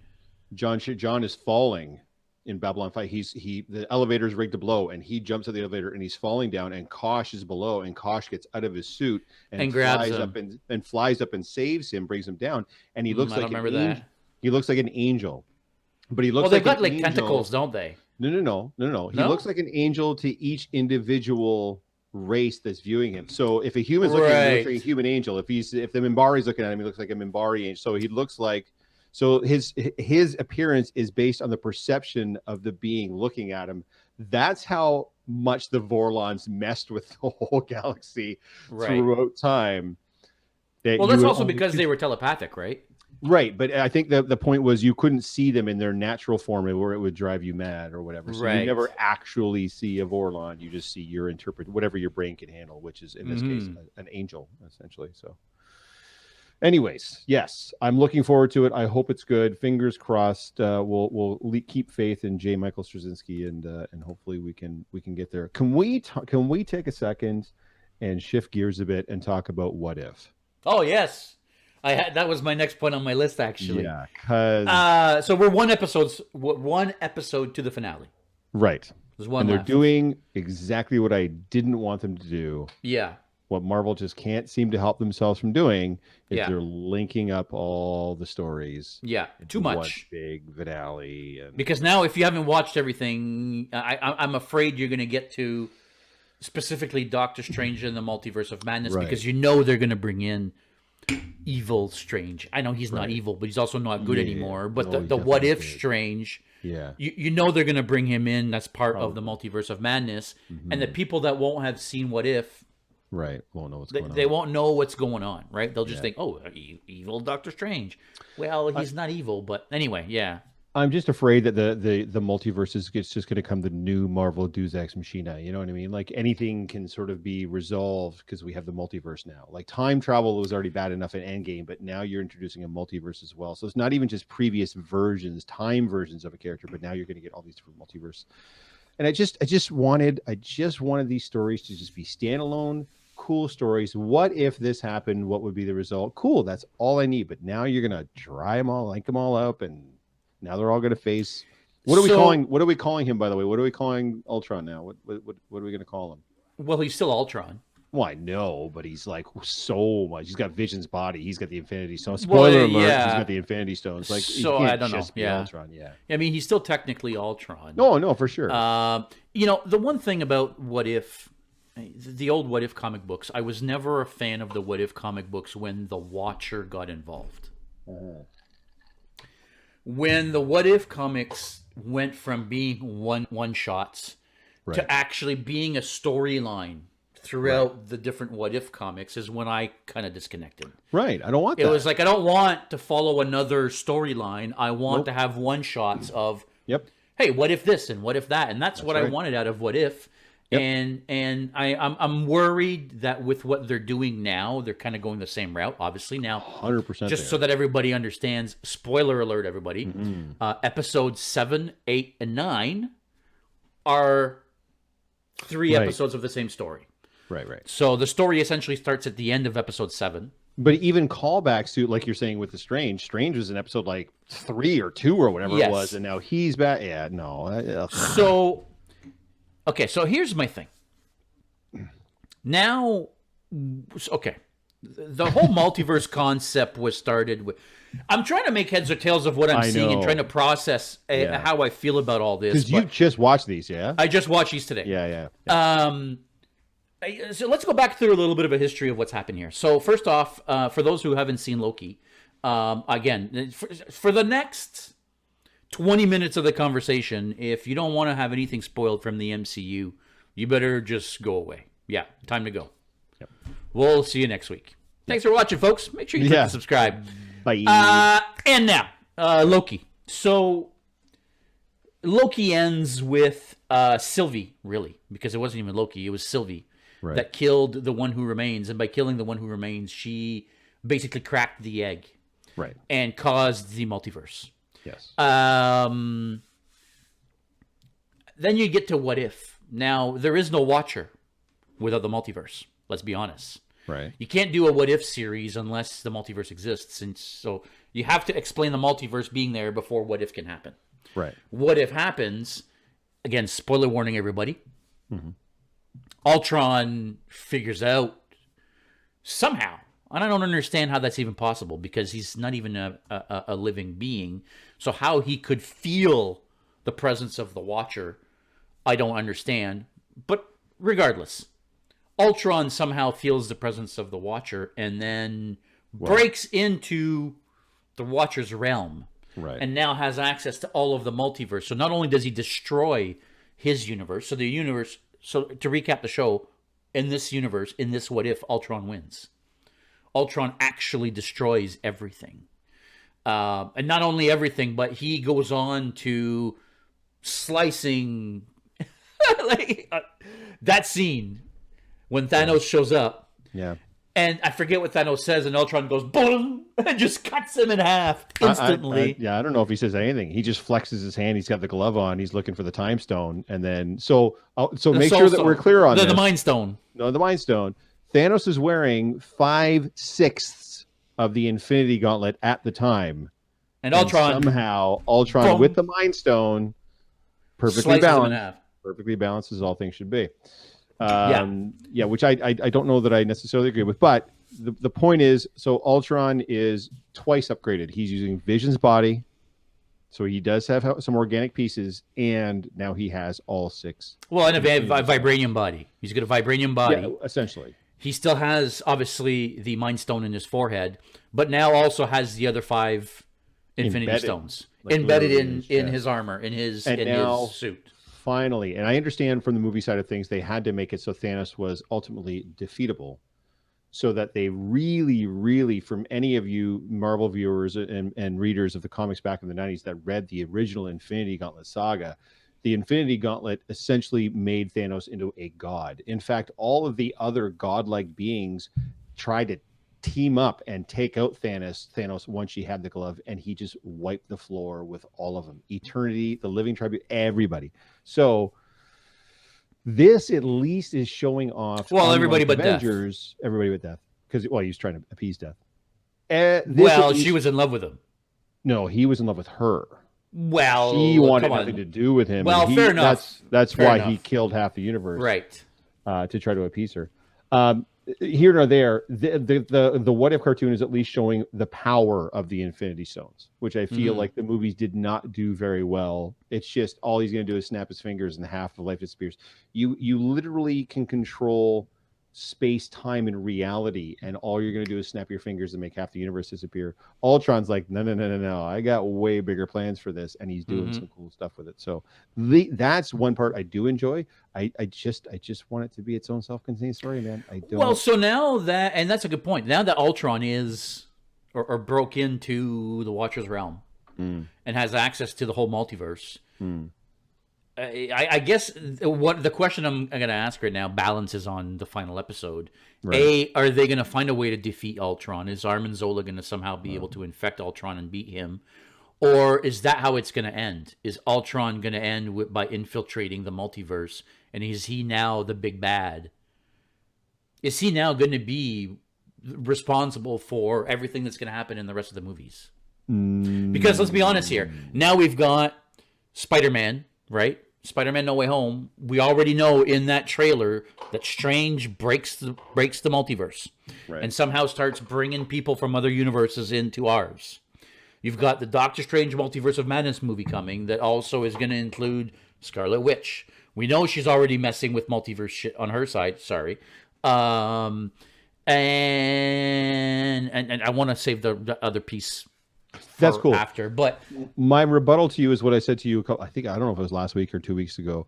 John is falling in Babylon 5. The elevator's rigged to blow, and he jumps at the elevator and he's falling down, and Kosh is below, and Kosh gets out of his suit and grabs flies him. up and flies up and saves him, brings him down, and he looks like he looks like an angel. But he looks they've got like tentacles, don't they? No. He looks like an angel to each individual race that's viewing him. So if a human's looking at him, he looks like a human angel. If the Minbari's looking at him, he looks like a Minbari angel. So he looks like his appearance is based on the perception of the being looking at him. That's how much the Vorlons messed with the whole galaxy throughout time. That's also because they were telepathic, right? Right, but I think the point was you couldn't see them in their natural form where it would drive you mad or whatever. So you never actually see a Vorlon. You just see whatever your brain can handle, which is in this case an angel, essentially. So anyways, yes, I'm looking forward to it. I hope it's good. Fingers crossed. We'll keep faith in J. Michael Straczynski, and hopefully we can get there. Can we take a second and shift gears a bit and talk about What If? Oh yes, that was my next point on my list actually. Yeah, because so we're one episode to the finale. Right. There's one and left. They're doing exactly what I didn't want them to do. Yeah. What Marvel just can't seem to help themselves from doing is they're linking up all the stories. Yeah, too much. One big finale. Because now, if you haven't watched everything, I'm afraid you're going to get to specifically Doctor Strange and the Multiverse of Madness because they're going to bring in evil Strange. I know he's not evil, but he's also not good anymore. But the What If Strange, they're going to bring him in. That's part of the Multiverse of Madness. And the people that won't have seen What If, won't know what's going on. They won't know what's going on, right? They'll just think, oh, evil Doctor Strange. Well, he's not evil, but anyway, yeah. I'm just afraid that the multiverse is just going to come the new Marvel Deus Ex Machina. You know what I mean? Like anything can sort of be resolved because we have the multiverse now. Like time travel was already bad enough in Endgame, but now you're introducing a multiverse as well. So it's not even just previous versions, time versions of a character, but now you're going to get all these different multiverse. And I just wanted these stories to just be standalone, cool stories. What if this happened? What would be the result? Cool, that's all I need. But now you're gonna dry them all, link them all up, and now they're all gonna face. What are we calling him, by the way? What are we calling Ultron now? What are we gonna call him? Well, he's still Ultron. Well, I know, but he's like so much. He's got Vision's body. He's got the Infinity Stone. Spoiler alert! He's got the Infinity Stones. Like, so I don't know. Yeah, Ultron. Yeah. I mean, he's still technically Ultron. No, for sure. The one thing about What If. The old What If comic books, I was never a fan of the What If comic books when the Watcher got involved. When the What If comics went from being one shots to actually being a storyline throughout the different What If comics is when I kind of disconnected. Right. I don't want that. It was like, I don't want to follow another storyline. I want to have one shots of, hey, what if this and what if that? And that's what I wanted out of What If. Yep. And I'm worried that with what they're doing now, they're kind of going the same route. Obviously now, 100%. Just so that everybody understands. Spoiler alert, everybody! Episodes 7, 8, and 9 are 3 episodes of the same story. Right. So the story essentially starts at the end of episode 7. But even callbacks to, like you're saying with the Strange was in episode like 3 or 2 or whatever it was, and now he's back. Yeah, no. Okay, so here's my thing. Now, the whole multiverse concept was started with... I'm trying to make heads or tails of what I'm seeing and trying to process how I feel about all this. Because you just watched these, yeah? I just watched these today. Yeah. So let's go back through a little bit of a history of what's happened here. So first off, for those who haven't seen Loki, again, for the next 20 minutes of the conversation, if you don't want to have anything spoiled from the MCU, you better just go away. Yeah, time to go. Yep. We'll see you next week. Thanks for watching, folks. Make sure you click the subscribe. Bye. And now, Loki. So Loki ends with Sylvie, really, because it wasn't even Loki, it was Sylvie that killed the one who remains. And by killing the one who remains, she basically cracked the egg. Right. And caused the multiverse. Yes. Then you get to What If. Now, there is no Watcher without the multiverse. Let's be honest. Right. You can't do a What If series unless the multiverse exists. And so you have to explain the multiverse being there before What If can happen. Right. What If happens, again, spoiler warning, everybody. Ultron figures out somehow, and I don't understand how that's even possible because he's not even a living being. So how he could feel the presence of the Watcher, I don't understand. But regardless, Ultron somehow feels the presence of the Watcher and then breaks into the Watcher's realm. Right. And now has access to all of the multiverse. So not only does he destroy his universe, so to recap the show, in this universe, in this What If, Ultron wins. Ultron actually destroys everything. And not only everything, but he goes on to slicing that scene when Thanos shows up. Yeah. And I forget what Thanos says, and Ultron goes boom and just cuts him in half instantly. I don't know if he says anything. He just flexes his hand. He's got the glove on. He's looking for the time stone, and then so make sure that we're clear on the Mind Stone. No, the Mind Stone. Thanos is wearing 5/6 of the Infinity Gauntlet at the time, and Ultron somehow boom, with the Mind Stone perfectly balanced. Perfectly balanced as all things should be. Which I don't know that I necessarily agree with, but the point is, so Ultron is twice upgraded. He's using Vision's body, so he does have some organic pieces, and now he has all 6. Well, and a vibranium body. He's got a vibranium body. Yeah, essentially. He still has, obviously, the Mind Stone in his forehead, but now also has the other 5 Infinity Stones embedded in his armor, in his suit. Finally, and I understand from the movie side of things, they had to make it so Thanos was ultimately defeatable, so that they really, really, from any of you Marvel viewers and readers of the comics back in the 90s that read the original Infinity Gauntlet saga, the Infinity Gauntlet essentially made Thanos into a god. In fact, all of the other godlike beings tried to team up and take out Thanos once she had the glove, and he just wiped the floor with all of them. Eternity, the Living Tribute, everybody. So this at least is showing off. Well, everybody but Avengers, Death. Everybody but Death, because he was trying to appease Death. She was in love with him. No, he was in love with her. Well, she wanted nothing to do with him. Well, fair enough. That's why he killed half the universe, right? To try to appease her. Here nor there, the What If cartoon is at least showing the power of the Infinity Stones, which I feel like the movies did not do very well. It's just all he's going to do is snap his fingers and half of life disappears. You literally can control space, time, and reality, and all you're going to do is snap your fingers and make half the universe disappear. Ultron's like, no, I got way bigger plans for this, and he's doing some cool stuff with it. So that's one part I do enjoy. I just want it to be its own self-contained story, man. I don't. Well, so now that, and that's a good point. Now that Ultron is or broke into the Watcher's realm and has access to the whole multiverse. I guess what the question I'm going to ask right now balances on the final episode. Right. Are they going to find a way to defeat Ultron? Is Armin Zola going to somehow be able to infect Ultron and beat him? Or is that how it's going to end? Is Ultron going to end by infiltrating the multiverse? And is he now the big bad? Is he now going to be responsible for everything that's going to happen in the rest of the movies? Because let's be honest here. Now we've got Spider-Man, right? Spider-Man No Way Home. We already know in that trailer that Strange breaks the multiverse, and somehow starts bringing people from other universes into ours. You've got the Doctor Strange Multiverse of Madness movie coming that also is going to include Scarlet Witch. We know she's already messing with multiverse shit on her side. Sorry. And I want to save the other piece that's cool after, but my rebuttal to you is what I said to you. I don't know if it was last week or 2 weeks ago.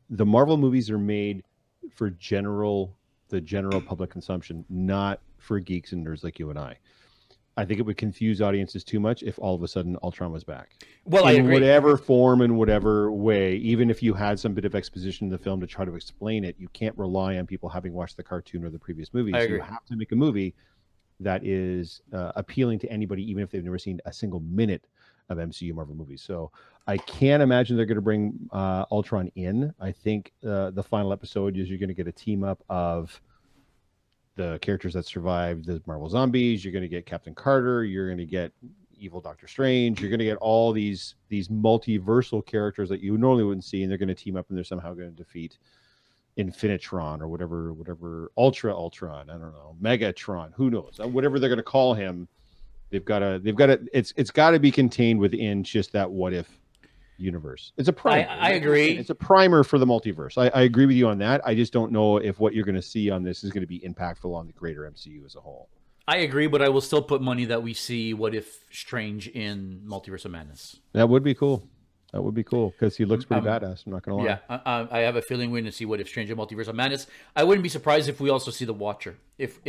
The Marvel movies are made for the general public consumption, not for geeks and nerds like you and I. I think it would confuse audiences too much if all of a sudden Ultron was back. Well, I In agree. whatever form and whatever way, even if you had some bit of exposition in the film to try to explain it, you can't rely on people having watched the cartoon or the previous movies. I You agree. have to make a movie that is appealing to anybody, even if they've never seen a single minute of MCU Marvel movies. So I can't imagine they're going to bring Ultron in. I think the final episode is you're going to get a team up of the characters that survived the Marvel zombies. You're going to get Captain Carter. You're going to get evil Doctor Strange. You're going to get all these multiversal characters that you normally wouldn't see, and they're going to team up and they're somehow going to defeat Infinitron or whatever Ultron. I don't know, Megatron. Who knows? Whatever they're going to call him, they've got to. It's got to be contained within just that what if universe. It's a primer. I agree. It's a primer for the multiverse. I agree with you on that. I just don't know if what you're going to see on this is going to be impactful on the greater MCU as a whole. I agree, but I will still put money that we see What If Strange in Multiverse of Madness. That would be cool. That would be cool because he looks pretty badass. I'm not going to lie. Yeah, I have a feeling we're going to see What If Strange in Multiverse of Madness. I wouldn't be surprised if we also see the Watcher. If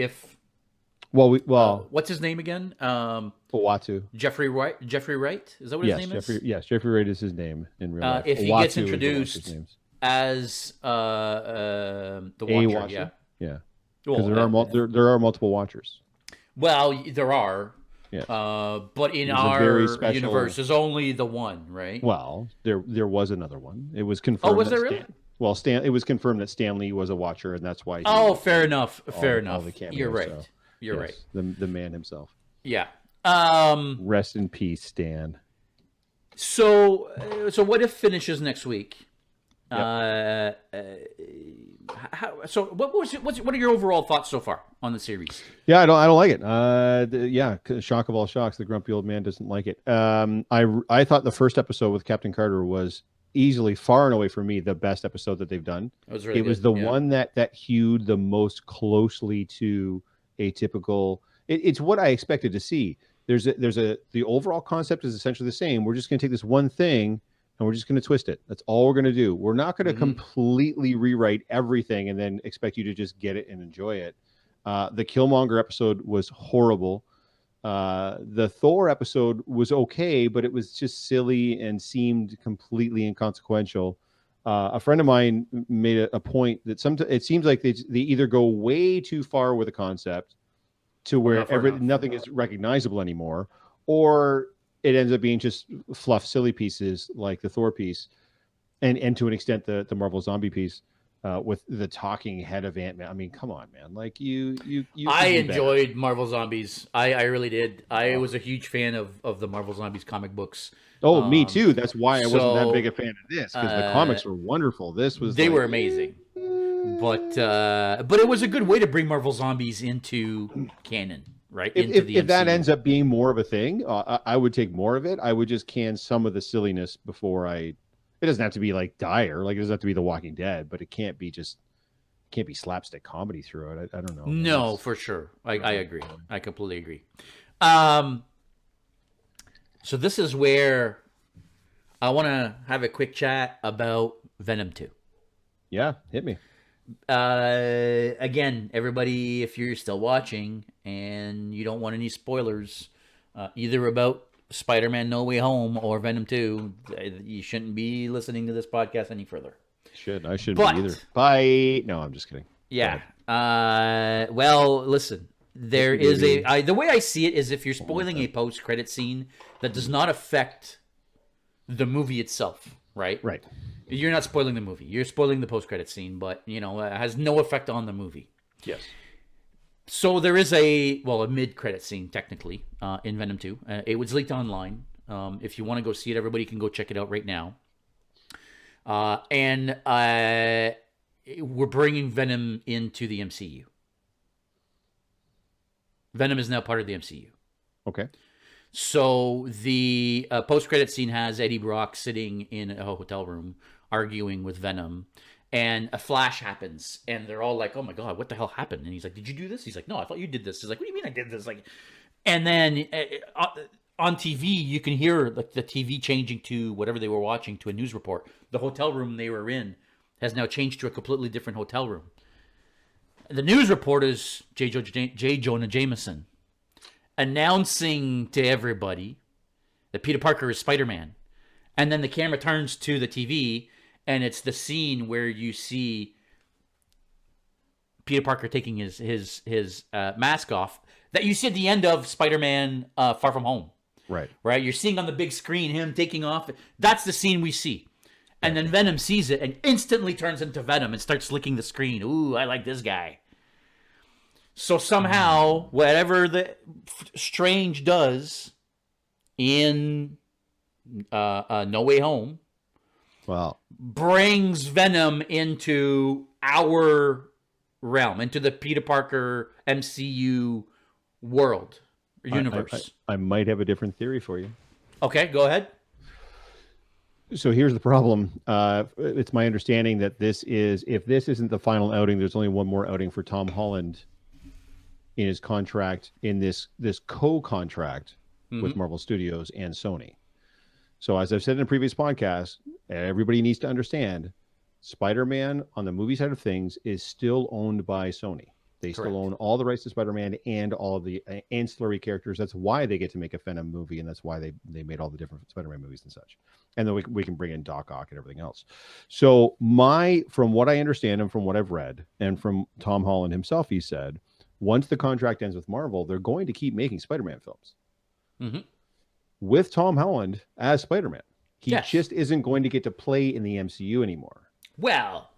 what's his name again? Uatu. Jeffrey Wright. Jeffrey Wright, is that what his name is? Yes, Jeffrey Wright is his name in real life. If he Uatu gets introduced as the Watcher, yeah. Yeah, because there are multiple Watchers. Well, there are. Yes. But in There's our universe, there's only the one, right? Well, there was another one. It was confirmed. Oh, was there really? It was confirmed that Stan Lee was a Watcher, and that's why. Fair enough. Fair enough. You're right. So, You're right. The man himself. Yeah. Rest in peace, Stan. So what if finishes next week? Yep. What are your overall thoughts so far on the series? Yeah, I don't like it. Shock of all shocks, the grumpy old man doesn't like it. I thought the first episode with Captain Carter was easily, far and away for me, the best episode that they've done. It was the one that hewed the most closely to a typical. It's what I expected to see. The overall concept is essentially the same. We're just going to take this one thing and we're just going to twist it. That's all we're going to do. We're not going to completely rewrite everything and then expect you to just get it and enjoy it. The Killmonger episode was horrible. The Thor episode was okay, but it was just silly and seemed completely inconsequential. A friend of mine made a point that it seems like they either go way too far with a concept to where nothing is recognizable anymore, or it ends up being just fluff, silly pieces like the Thor piece, and to an extent the Marvel Zombie piece with the talking head of Ant-Man. I mean, come on, man! Like you I enjoyed Marvel Zombies. I really did. I was a huge fan of the Marvel Zombies comic books. Oh, me too. That's why I wasn't that big a fan of this, because the comics were wonderful. They were amazing. But it was a good way to bring Marvel Zombies into canon, right? If that ends up being more of a thing, I would take more of it. I would just can some of the silliness before I. It doesn't have to be like dire, like it doesn't have to be The Walking Dead, but it can't be slapstick comedy through it. I don't know. No, for sure. I agree. I completely agree. So this is where I want to have a quick chat about Venom 2. Yeah, hit me. Again, everybody, if you're still watching and you don't want any spoilers, either about Spider-Man No Way Home or Venom 2, you shouldn't be listening to this podcast any further. I shouldn't be either. Bye. No, I'm just kidding. Yeah. Well, listen. There is the way I see it is if you're spoiling a post-credit scene that does not affect the movie itself, right? Right. You're not spoiling the movie. You're spoiling the post-credit scene, but it has no effect on the movie. Yes. So there is a mid-credit scene technically in Venom 2. It was leaked online. If you want to go see it, everybody can go check it out right now. And we're bringing Venom into the MCU. Venom is now part of the MCU. Okay. So the post-credit scene has Eddie Brock sitting in a hotel room arguing with Venom, and a flash happens, and they're all like, "Oh my god, what the hell happened?" And he's like, "Did you do this?" He's like, "No, I thought you did this." He's like, "What do you mean I did this?" Like, and then on TV you can hear like the TV changing to whatever they were watching to a news report. The hotel room they were in has now changed to a completely different hotel room. The news report is J. Jonah Jameson. announcing to everybody that Peter Parker is Spider-Man. And then the camera turns to the TV, and it's the scene where you see Peter Parker taking his mask off that you see at the end of Spider-Man Far From Home. Right. Right? You're seeing on the big screen him taking off. That's the scene we see. And then Venom sees it and instantly turns into Venom and starts licking the screen. Ooh, I like this guy. So somehow, whatever the Strange does in No Way Home, Well, brings Venom into our realm, into the Peter Parker MCU world, universe. I might have a different theory for you. Okay, go ahead. So here's the problem. It's my understanding that if this isn't the final outing, there's only one more outing for Tom Holland in his contract, in this co-contract with Marvel Studios and Sony. So as I've said in a previous podcast, everybody needs to understand Spider-Man on the movie side of things is still owned by Sony. They Correct. still own all the rights to Spider-Man and all of the ancillary characters. That's why they get to make a Venom movie, and that's why they made all the different Spider-Man movies and such. And then we can bring in Doc Ock and everything else. So from what I understand and from what I've read, and from Tom Holland himself, he said, once the contract ends with Marvel, they're going to keep making Spider-Man films. Mm-hmm. With Tom Holland as Spider-Man. He Yes. just isn't going to get to play in the MCU anymore. Well,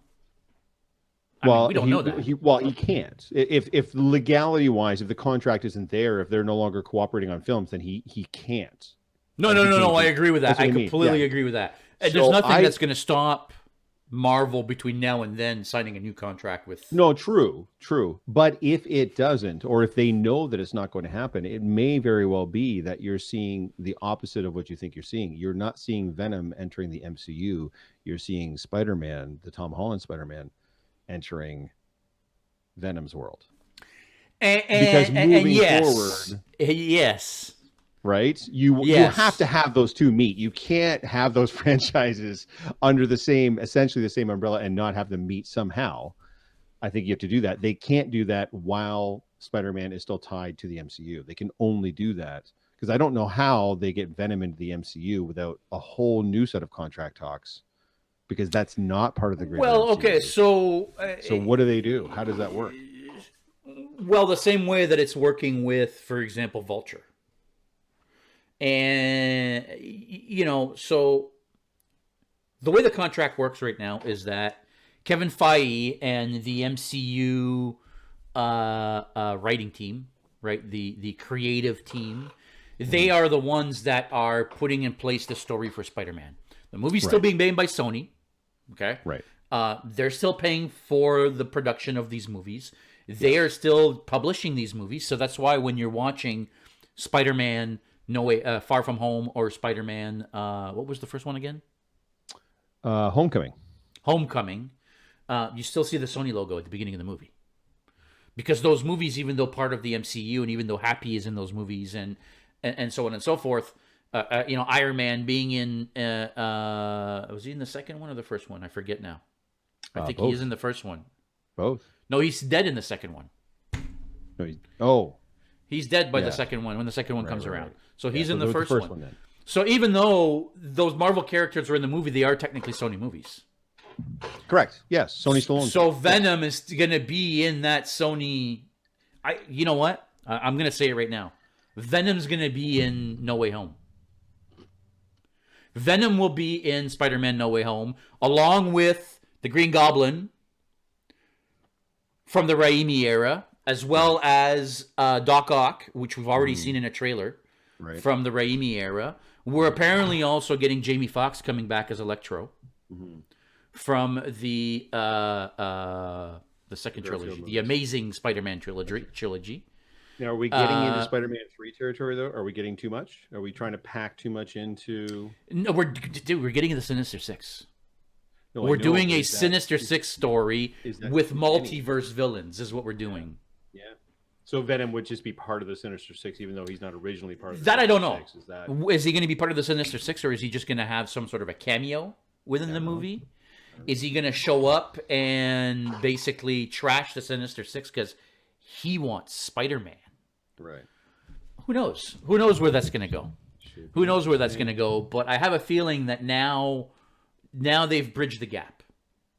Well, we don't know that. He can't. If legality-wise, if the contract isn't there, if they're no longer cooperating on films, then he can't. No. I agree with that. That's what I I mean. completely Yeah. agree with that. So There's nothing that's going to stop Marvel between now and then signing a new contract with. No, true. But if it doesn't, or if they know that it's not going to happen, it may very well be that you're seeing the opposite of what you think you're seeing. You're not seeing Venom entering the MCU. You're seeing Spider-Man, the Tom Holland Spider-Man, entering Venom's world. Because moving forward, yes, right? You have to have those two meet. You can't have those franchises under essentially the same umbrella and not have them meet somehow. I think you have to do that. They can't do that while Spider-Man is still tied to the MCU. They can only do that because I don't know how they get Venom into the MCU without a whole new set of contract talks, because that's not part of the greater MCU. Okay, so what do they do? How does that work? Well, the same way that it's working with, for example, Vulture. And, so the way the contract works right now is that Kevin Feige and the MCU writing team, right, the creative team, they are the ones that are putting in place the story for Spider-Man. The movie's still being made by Sony, okay? Right. They're still paying for the production of these movies. They are still publishing these movies, so that's why when you're watching Spider-Man Far From Home, or Spider-Man, what was the first one again? Homecoming, you still see the Sony logo at the beginning of the movie. Because those movies, even though part of the MCU, and even though Happy is in those movies, and so on and so forth, Iron Man being in, was he in the second one or the first one? I forget now. I think both. he is in the first one. Both. No, he's dead in the second one. No, He's dead by the second one, when the second one comes around. Right. So he's in the first one. Then. So even though those Marvel characters are in the movie, they are technically Sony movies. Correct. Yes, Sony still owns. So Venom is going to be in that Sony. You know what? I'm going to say it right now. Venom's going to be in No Way Home. Venom will be in Spider-Man No Way Home, along with the Green Goblin from the Raimi era, as well as Doc Ock, which we've already seen in a trailer from the Raimi era. We're apparently also getting Jamie Foxx coming back as Electro from the second trilogy, the Amazing Spider-Man trilogy. Now, are we getting into Spider-Man 3 territory, though? Are we getting too much? Are we trying to pack too much into... No, we're getting into Sinister Six. No, we're doing a Sinister Six story with multiverse villains, is what we're doing. Yeah. So Venom would just be part of the Sinister Six, even though he's not originally part of the That Sinister I don't know. Six. Is he going to be part of the Sinister Six, or is he just going to have some sort of a cameo within the movie? Is he going to show up and basically trash the Sinister Six because he wants Spider-Man? Right. who knows? Who knows where that's going to go? Should Who be knows where that's interesting. going to go? But I have a feeling that now they've bridged the gap.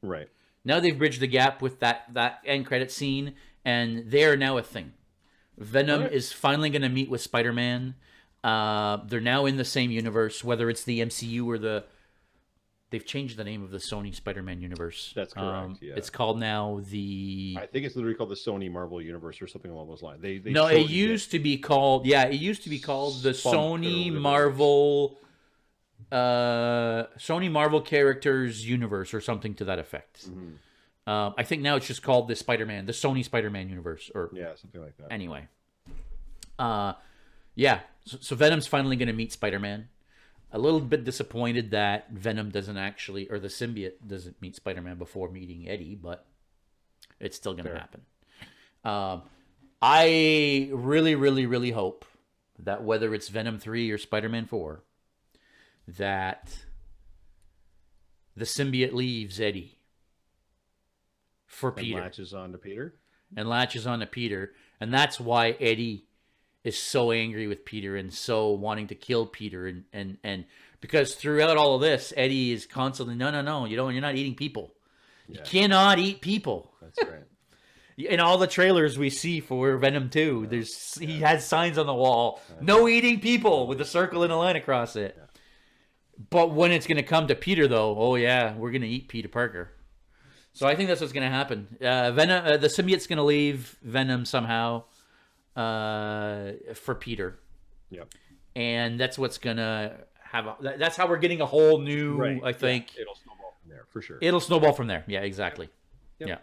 Right. Now they've bridged the gap with that end credit scene, and they are now a thing. Venom Alright. is finally going to meet with Spider-Man. They're now in the same universe, whether it's the MCU or they've changed the name of the Sony Spider-Man universe. That's correct, yeah. It's called now the. I think it's literally called the Sony Marvel Universe or something along those lines. They No, it shortened used to be called. Yeah, it used to be called the Spunk or Sony whatever it Marvel. Sony Marvel Characters Universe or something to that effect. Mm-hmm. I think now it's just called the Sony Spider-Man universe, or Yeah, something like that. anyway. Yeah. So Venom's finally going to meet Spider-Man. A little bit disappointed that Venom doesn't actually, or the symbiote doesn't meet Spider-Man before meeting Eddie, but it's still going to happen. I really, really, really hope that whether it's Venom 3 or Spider-Man 4, that the symbiote leaves Eddie for And Peter. latches on to Peter. And latches on to Peter. And that's why Eddie is so angry with Peter and so wanting to kill Peter. And because throughout all of this, Eddie is constantly, no, you're not eating people. Yeah. You cannot eat people. That's right. In all the trailers we see for Venom 2, he has signs on the wall, no eating people, with a circle and a line across it. Yeah. But when it's going to come to Peter, though, oh yeah, we're going to eat Peter Parker. So I think that's what's going to happen. Venom, the symbiote's going to leave Venom somehow for Peter. Yep. And that's what's going to that's how we're getting a whole new, I think. Yeah. It'll snowball from there, for sure. It'll snowball from there. Yeah, exactly. Yep. Yeah.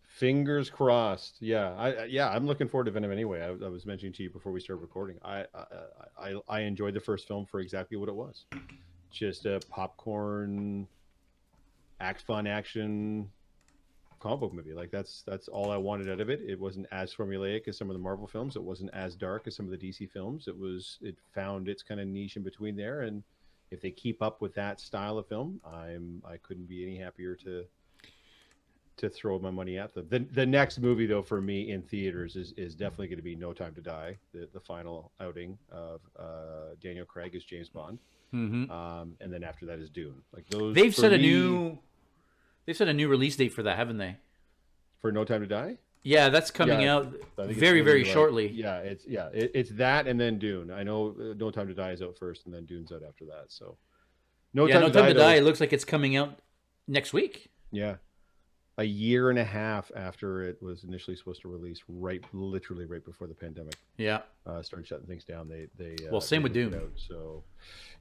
Fingers crossed. Yeah, I'm looking forward to Venom anyway. I was mentioning to you before we started recording. I enjoyed the first film for exactly what it was, just a popcorn, fun action comic book movie. Like that's all I wanted out of it. It wasn't as formulaic as some of the Marvel films. It wasn't as dark as some of the DC films. It found its kind of niche in between there. And if they keep up with that style of film, I couldn't be any happier to throw my money at them. The next movie though for me in theaters is definitely going to be No Time to Die, the final outing of Daniel Craig as James Bond, Mm-hmm. and then after that is Dune. Like those, They've for set a me, new release date for that, haven't they? for No Time to Die. Yeah, that's coming Yeah, out I think it's very, gonna very be like- shortly. Yeah, it's that and then Dune. I know No Time to Die is out first, and then Dune's out after that. So No Yeah, No Time to though, Die. It looks like it's coming out next week. Yeah, a year and a half after it was initially supposed to release, literally right before the pandemic Yeah. started shutting things down. They Well, same they with moved it Dune. out. So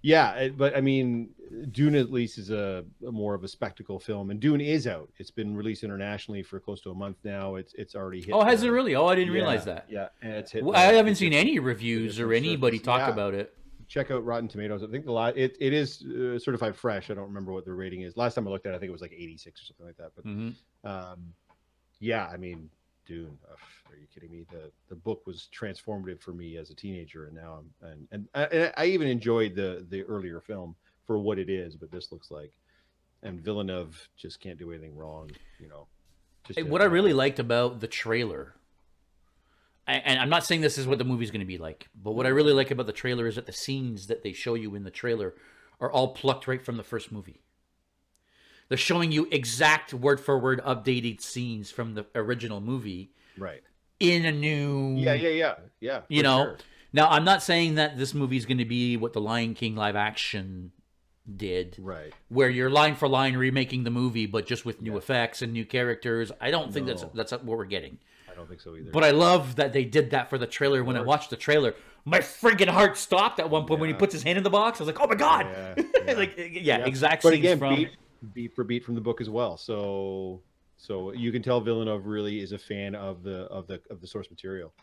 yeah, but I mean, Dune at least is a more of a spectacle film, and Dune is out. It's been released internationally for close to a month now. It's already hit. Oh, has it really? Oh, I didn't realize that. Yeah, and it's hit. Well, I haven't seen any reviews or different anybody surface. talk Yeah. about it. Check out Rotten Tomatoes. I think it is certified fresh. I don't remember what the rating is. Last time I looked at it, I think it was like 86 or something like that. But Mm-hmm. yeah, I mean, Dune. Are you kidding me? The book was transformative for me as a teenager, and now I even enjoyed the earlier film for what it is. But this looks like, and Villeneuve just can't do anything wrong. You know, What I really liked about the trailer, and I'm not saying this is what the movie's going to be like, but what I really like about the trailer is that the scenes that they show you in the trailer are all plucked right from the first movie. They're showing you exact word for word updated scenes from the original movie right. in a new. Yeah. You for know, sure. now I'm not saying that this movie is going to be what the Lion King live action did, Right. where you're line for line remaking the movie, but just with new effects and new characters. I don't think No. that's what we're getting. I don't think so either. But I love that they did that for the trailer. When I watched the trailer, my friggin' heart stopped at one point when he puts his hand in the box. I was like, "Oh my god!" Yeah. Like, exact But scenes again, from. beat for beat from the book as well. So you can tell Villeneuve really is a fan of the source material.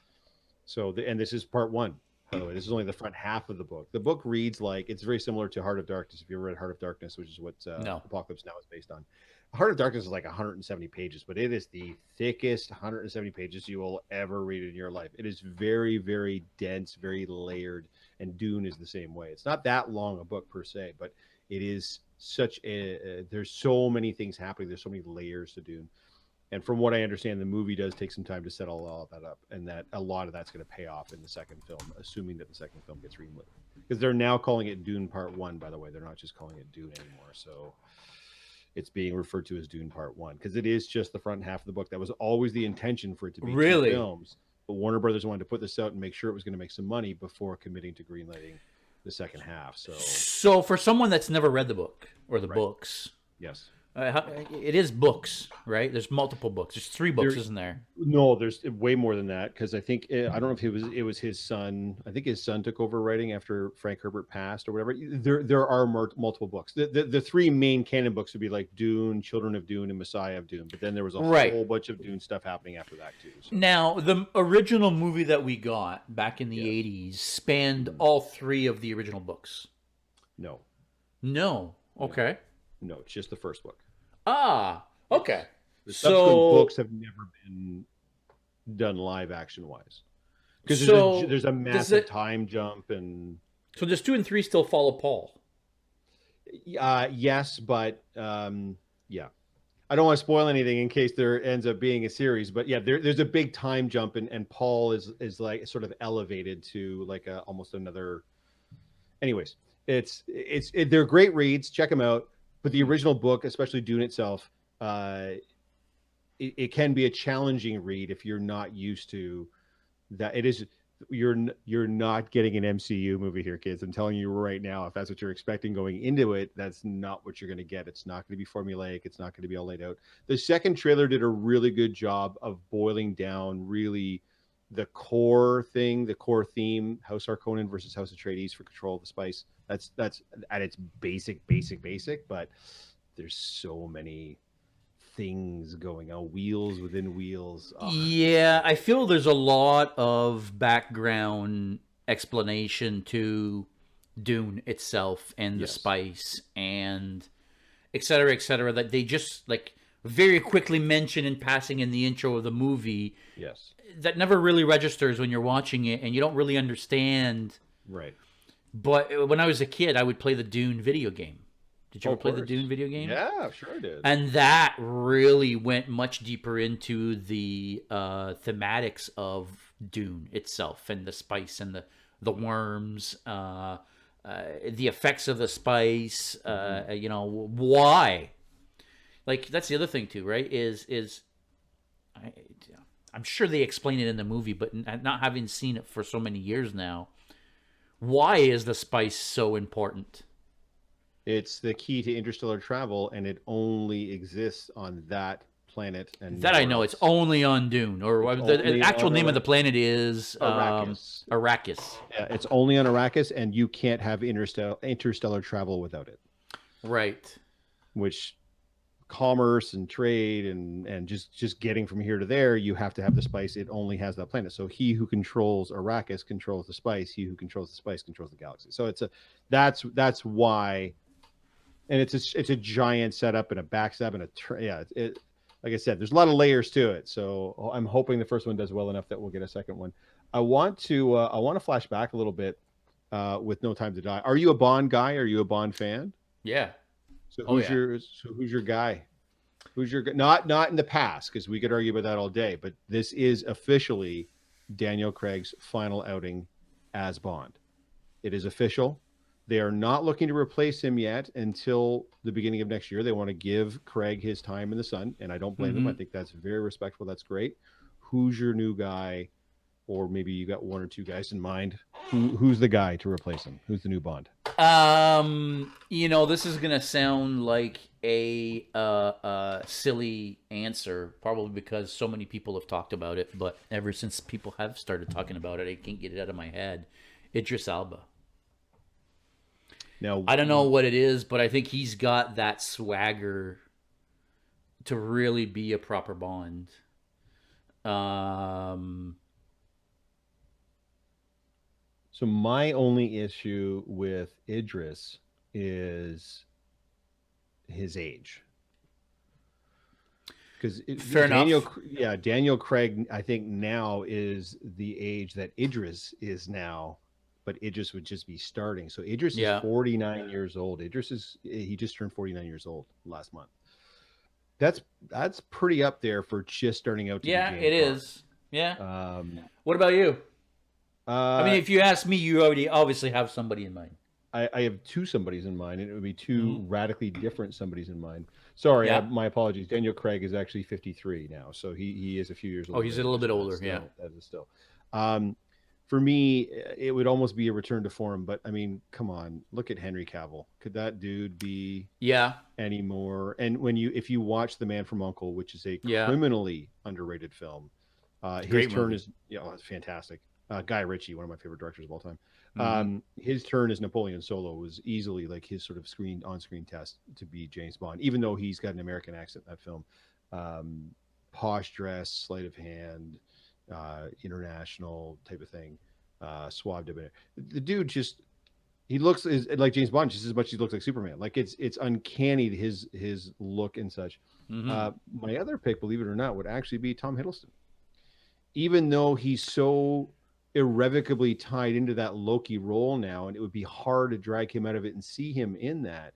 So and this is part one. By the way, this is only the front half of the book. The book reads like it's very similar to Heart of Darkness. If you ever read Heart of Darkness, which is what No. Apocalypse Now is based on. Heart of Darkness is like 170 pages, but it is the thickest 170 pages you will ever read in your life. It is very, very dense, very layered, and Dune is the same way. It's not that long a book per se, but it is such a there's so many things happening. There's so many layers to Dune. And from what I understand, the movie does take some time to set all that up, and that a lot of that's going to pay off in the second film, assuming that the second film gets greenlit. Because they're now calling it Dune Part 1, by the way. They're not just calling it Dune anymore. So it's being referred to as Dune Part 1 because it is just the front half of the book. That was always the intention for it to be two Really? films. But Warner Brothers wanted to put this out and make sure it was going to make some money before committing to greenlighting the second half. So for someone that's never read the book or the Right. books, Yes. it is books, right? There's multiple books. There's 3 books, isn't there? No, there's way more than that because I think I don't know if it was his son. I think his son took over writing after Frank Herbert passed or whatever. There are multiple books. The 3 main canon books would be like Dune, Children of Dune, and Messiah of Dune. But then there was a whole bunch of Dune stuff happening after that too. So. Now, the original movie that we got back in the 80s spanned all 3 of the original books. No. No. Okay. No, it's just the first book. Ah, okay. The subsequent books have never been done live action wise because there's a massive time jump, and so does 2 and 3 still follow Paul? Yes, but yeah, I don't want to spoil anything in case there ends up being a series. But yeah, there's a big time jump, and Paul is like sort of elevated to like almost another. Anyways, they're great reads. Check them out. But the original book, especially Dune itself, it can be a challenging read if you're not used to that. It is you're not getting an MCU movie here, kids. I'm telling you right now, if that's what you're expecting going into it, that's not what you're going to get. It's not going to be formulaic. It's not going to be all laid out. The second trailer did a really good job of boiling down really the core thing, the core theme: House Harkonnen versus House Atreides for control of the spice. That's at its basic, but there's so many things going on, wheels within wheels. Oh. Yeah, I feel there's a lot of background explanation to Dune itself and the spice and et cetera, that they just like very quickly mention in passing in the intro of the movie. Yes. That never really registers when you're watching it and you don't really understand. Right. But when I was a kid, I would play the Dune video game. Did you ever play the Dune video game? Yeah, sure I did. And that really went much deeper into the thematics of Dune itself and the spice and the worms, the effects of the spice, why. Like, that's the other thing too, right? I'm sure they explain it in the movie, but not having seen it for so many years now, why is the spice so important? It's the key to interstellar travel, and it only exists on that planet. And that I know, it's only on Dune, or the actual name of the planet is Arrakis. Arrakis. Yeah, it's only on Arrakis, and you can't have interstellar travel without it. Right. Which commerce and trade and just getting from here to there, you have to have the spice. It only has that planet. So he who controls Arrakis controls the spice. He who controls the spice controls the galaxy. So that's why. And it's a giant setup and a backstab and like I said, there's a lot of layers to it. So I'm hoping the first one does well enough that we'll get a second one. I want to flash back a little bit with No Time to Die. Are you a Bond guy? Are you a Bond fan? Yeah. So who's your guy? Who's your not in the past, because we could argue about that all day, but this is officially Daniel Craig's final outing as Bond. It is official. They are not looking to replace him yet until the beginning of next year. They want to give Craig his time in the sun, and I don't blame them. I think that's very respectful. That's great. Who's your new guy? Or maybe you got one or two guys in mind. Who's the guy to replace him? Who's the new Bond? This is gonna sound like a silly answer, probably because so many people have talked about it. But ever since people have started talking about it, I can't get it out of my head. Idris Elba. Now, I don't know what it is, but I think he's got that swagger to really be a proper Bond. So my only issue with Idris is his age. Because Daniel Craig, I think now is the age that Idris is now, but Idris would just be starting. So Idris is 49 years old. He just turned 49 years old last month. that's pretty up there for just starting out to be Yeah, James it Bond. is. Yeah. Um, What about you? I mean, uh, if you ask me, you already obviously have somebody in mind. I have two somebodies in mind, and it would be two Hmm. radically different somebodies in mind. Sorry, Yeah. my apologies. Daniel Craig is actually 53 now, so he is a few years Oh, older he's than a little Idris, bit but older. Yeah. that is still. Um, for me, it would almost be a return to form. But I mean, come on, look at Henry Cavill. Could that dude be Yeah. any more? And if you watch The Man from Uncle, which is a Yeah. criminally underrated film, It's a his great turn movie. is it's fantastic. Guy Ritchie, one of my favorite directors of all time. Hmm. His turn as Napoleon Solo was easily like his sort of on-screen test to be James Bond, even though he's got an American accent in that film. Um, Posh dress, sleight of hand, international type of thing, suave debonair. The dude just he looks like James Bond just as much as he looks like Superman. Like it's uncanny his look and such. Hmm. My other pick, believe it or not, would actually be Tom Hiddleston, even though he's so irrevocably tied into that Loki role now, and it would be hard to drag him out of it and see him in that.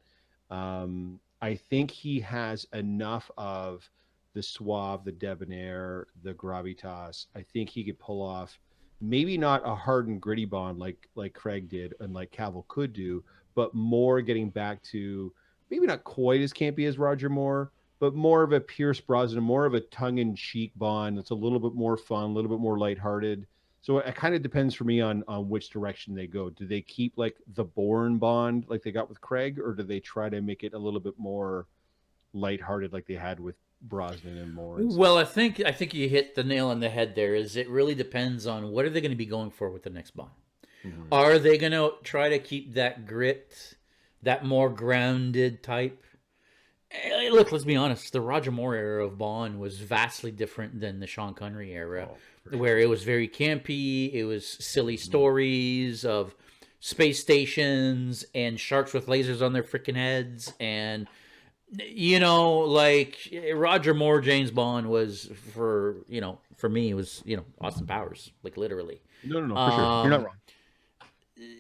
I think he has enough of the suave, the debonair, the gravitas. I think he could pull off maybe not a hard and gritty Bond like Craig did and like Cavill could do, but more getting back to maybe not quite as campy as Roger Moore, but more of a Pierce Brosnan, more of a tongue-in-cheek Bond that's a little bit more fun, a little bit more lighthearted. So it kind of depends for me on which direction they go. Do they keep like the Bourne Bond like they got with Craig, or do they try to make it a little bit more lighthearted like they had with Brosnan and Moore and such? Well, I think you hit the nail on the head there. Is it really depends on what are they going to be going for with the next Bond? Mhm. Are they going to try to keep that grit, that more grounded type? Look, let's be honest. The Roger Moore era of Bond was vastly different than the Sean Connery era, Oh, for where sure. it was very campy. It was silly Mhm. stories of space stations and sharks with lasers on their freaking heads, and like Roger Moore, James Bond was for me it was Austin Powers, like literally. No, for sure. You're not Um, wrong.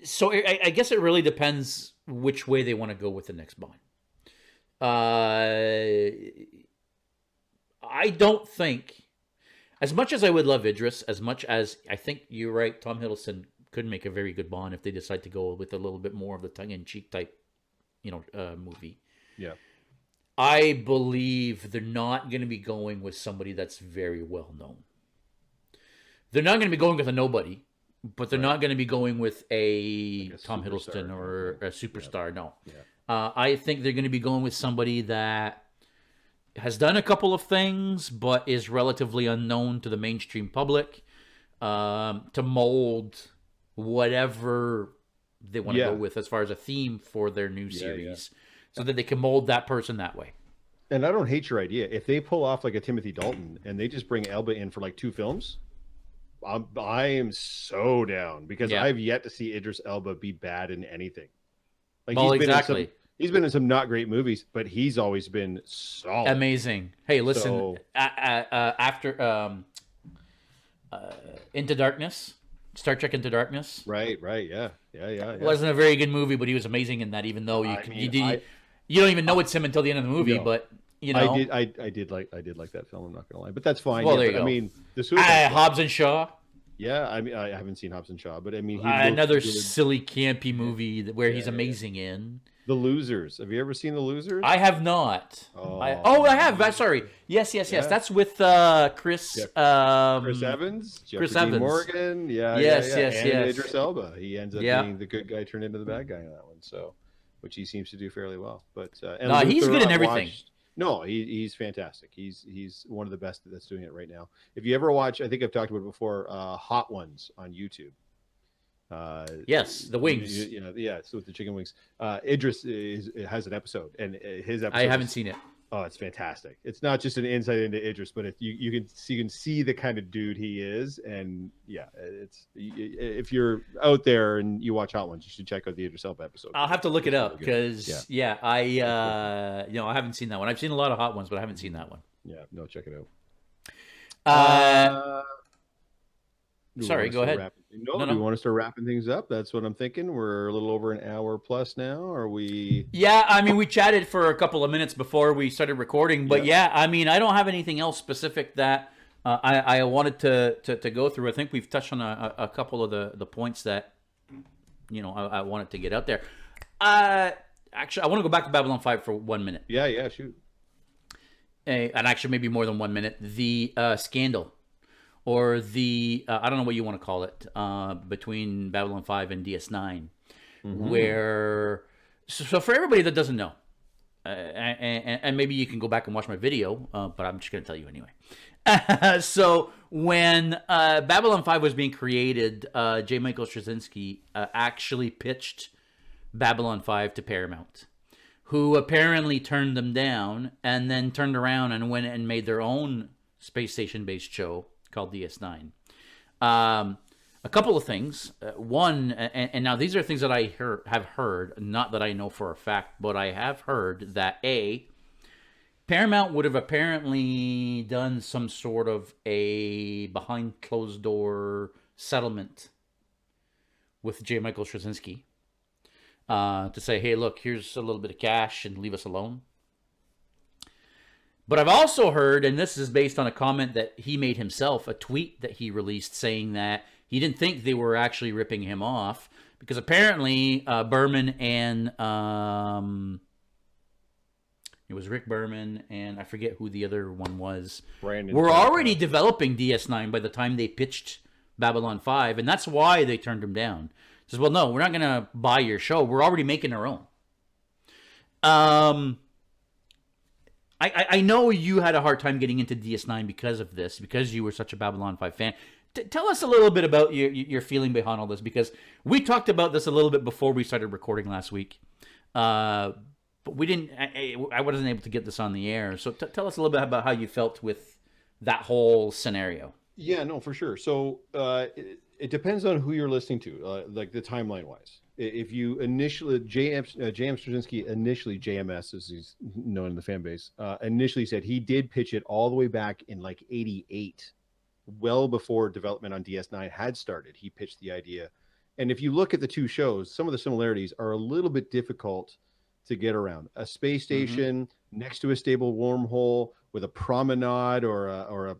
so I guess it really depends which way they want to go with the next Bond. Uh, I don't think, as much as I would love Idris, as much as I think you're right, Tom Hiddleston could make a very good Bond if they decide to go with a little bit more of the tongue-in-cheek type, movie. Yeah. I believe they're not going to be going with somebody that's very well known. They're not going to be going with a nobody, but they're Right. not going to be going with a Like a Tom superstar Hiddleston kind of or thing. a Yeah. superstar. No. Yeah. I think they're going to be going with somebody that has done a couple of things, but is relatively unknown to the mainstream public, to mold whatever they want to go Yeah. with as far as a theme for their new Yeah. series, so that they can mold that person that way. And I don't hate your idea. If they pull off like a Timothy Dalton and they just bring Elba in for like two films, I am so down because Yeah. I've yet to see Idris Elba be bad in anything. Like Well, exactly. he's been in some not great movies, but he's always been solid. Amazing. Hey, listen. So After Into Darkness, Star Trek Into Darkness right, yeah. wasn't a very good movie, but he was amazing in that. Even though I you mean, did, you don't even know it's him until the end of the movie, no, but you know. I did like that film. I'm not gonna lie, but that's fine. Well, Yeah, there you but I go. mean, the Suicide Squad. Hobbs and Shaw, Yeah, I mean, I haven't seen Hobbs and Shaw, but I mean, he looked another good. silly, campy movie where he's Yeah. amazing in. The Losers. Have you ever seen The Losers? I have not. Oh, I have. Sorry. Yes. Yeah. That's with Chris. Chris Evans, Jeffrey Chris Dean Evans. Morgan, yeah, Yes, yeah, yes, and yes. Idris Elba. He ends up Yeah. being the good guy turned into the bad guy in that one. So, which he seems to do fairly well. But and No, he's Luther, good in I everything. no, he's fantastic. He's one of the best that's doing it right now. If you ever watch, I think I've talked about it before, Hot Ones on YouTube. Yes, the wings. Yeah, so with the chicken wings. Idris has an episode, and his episode. I haven't seen it. Oh, it's fantastic. It's not just an insight into Idris, but you can see the kind of dude he is, and yeah, if you're out there and you watch Hot Ones, you should check out the Idris Elba episode. I'll have to look it up really good. because I haven't seen that one. I've seen a lot of Hot Ones, but I haven't seen that one. Yeah, no, check it out. Do we want Sorry, to go start ahead. wrapping? No, No, do we no. want to start wrapping things up? That's what I'm thinking. We're a little over an hour plus now. Are we? Yeah, I mean, we chatted for a couple of minutes before we started recording, but Yeah. yeah, I mean, I don't have anything else specific that I wanted to go through. I think we've touched on a couple of the points that I wanted to get out there. Actually, I want to go back to Babylon 5 for 1 minute, Yeah. Yeah. Shoot. and actually maybe more than 1 minute. The scandal, or the I don't know what you want to call it, between Babylon 5 and DS9, Mm-hmm. where so for everybody that doesn't know, and maybe you can go back and watch my video, but I'm just going to tell you anyway. So when Babylon 5 was being created, J. Michael Straczynski actually pitched Babylon 5 to Paramount, who apparently turned them down, and then turned around and went and made their own space station based show called DS9. Um, a couple of things. One, and now these are things that I have heard, not that I know for a fact, but I have heard that Paramount would have apparently done some sort of a behind closed door settlement with J. Michael Straczynski, to say, hey, look, here's a little bit of cash and leave us alone. But I've also heard, and this is based on a comment that he made himself, a tweet that he released saying that he didn't think they were actually ripping him off, because apparently Berman and it was Rick Berman, and I forget who the other one was, Brandon were already Turcotte. developing DS9 by the time they pitched Babylon 5, and that's why they turned him down. He says, well, no, we're not going to buy your show. We're already making our own. Um, I know you had a hard time getting into DS9 because of this, because you were such a Babylon 5 fan. Tell us a little bit about your feeling behind all this, because we talked about this a little bit before we started recording last week. But we didn't. I wasn't able to get this on the air. So tell us a little bit about how you felt with that whole scenario. Yeah, no, for sure. So it depends on who you're listening to, like the timeline wise. If you initially, J.M. Straczynski initially, JMS as he's known in the fan base, initially said he did pitch it all the way back in like '88, well before development on DS9 had started. He pitched the idea. And if you look at the two shows, some of the similarities are a little bit difficult to get around. A space Mm-hmm. station next to a stable wormhole with a promenade or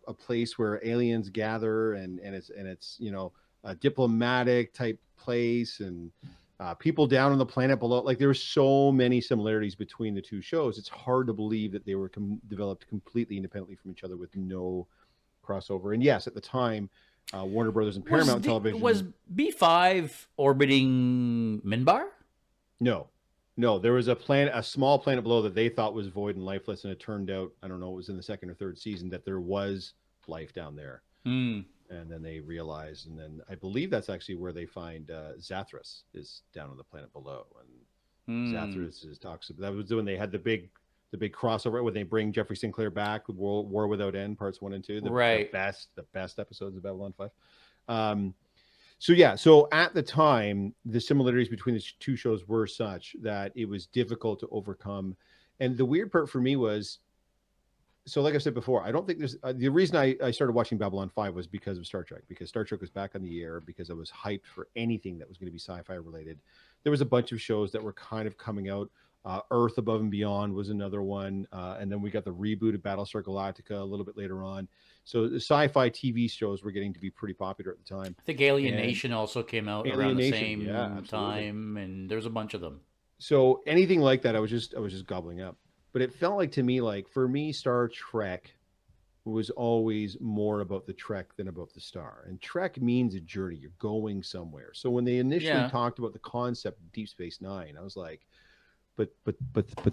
a place where aliens gather, and it's a diplomatic type place, and people down on the planet below. Like there's so many similarities between the two shows. It's hard to believe that they were developed completely independently from each other with no crossover. And yes, at the time, Warner Brothers and Paramount Television Was B5 orbiting Minbar? no, no, there was a small planet below that they thought was void and lifeless, and it turned out, I don't know, it was in the second or third season that there was life down there. Hmm. And then they realized, and then I believe that's actually where they find Zathras is down on the planet below, and Hmm. Zathras is talks. That was when they had the big crossover when they bring Jeffrey Sinclair back with War Without End parts 1 and 2, Right. the best episodes of Babylon 5. So yeah, so at the time, the similarities between the two shows were such that it was difficult to overcome. And the weird part for me was, so like I said before, I don't think there's the reason I started watching Babylon 5 was because of Star Trek, because Star Trek was back on the air, because I was hyped for anything that was going to be sci-fi related. There was a bunch of shows that were kind of coming out. Earth Above and Beyond was another one, and then we got the reboot of Battlestar Galactica a little bit later on. So the sci-fi TV shows were getting to be pretty popular at the time. I think And Alienation also came out around the Alienation, yeah, same absolutely. time, and there's a bunch of them. So anything like that, I was just gobbling up. But it felt like to me, like for me, Star Trek was always more about the trek than about the star. And trek means a journey. You're going somewhere. So when they initially Yeah. talked about the concept of Deep Space Nine, I was like, but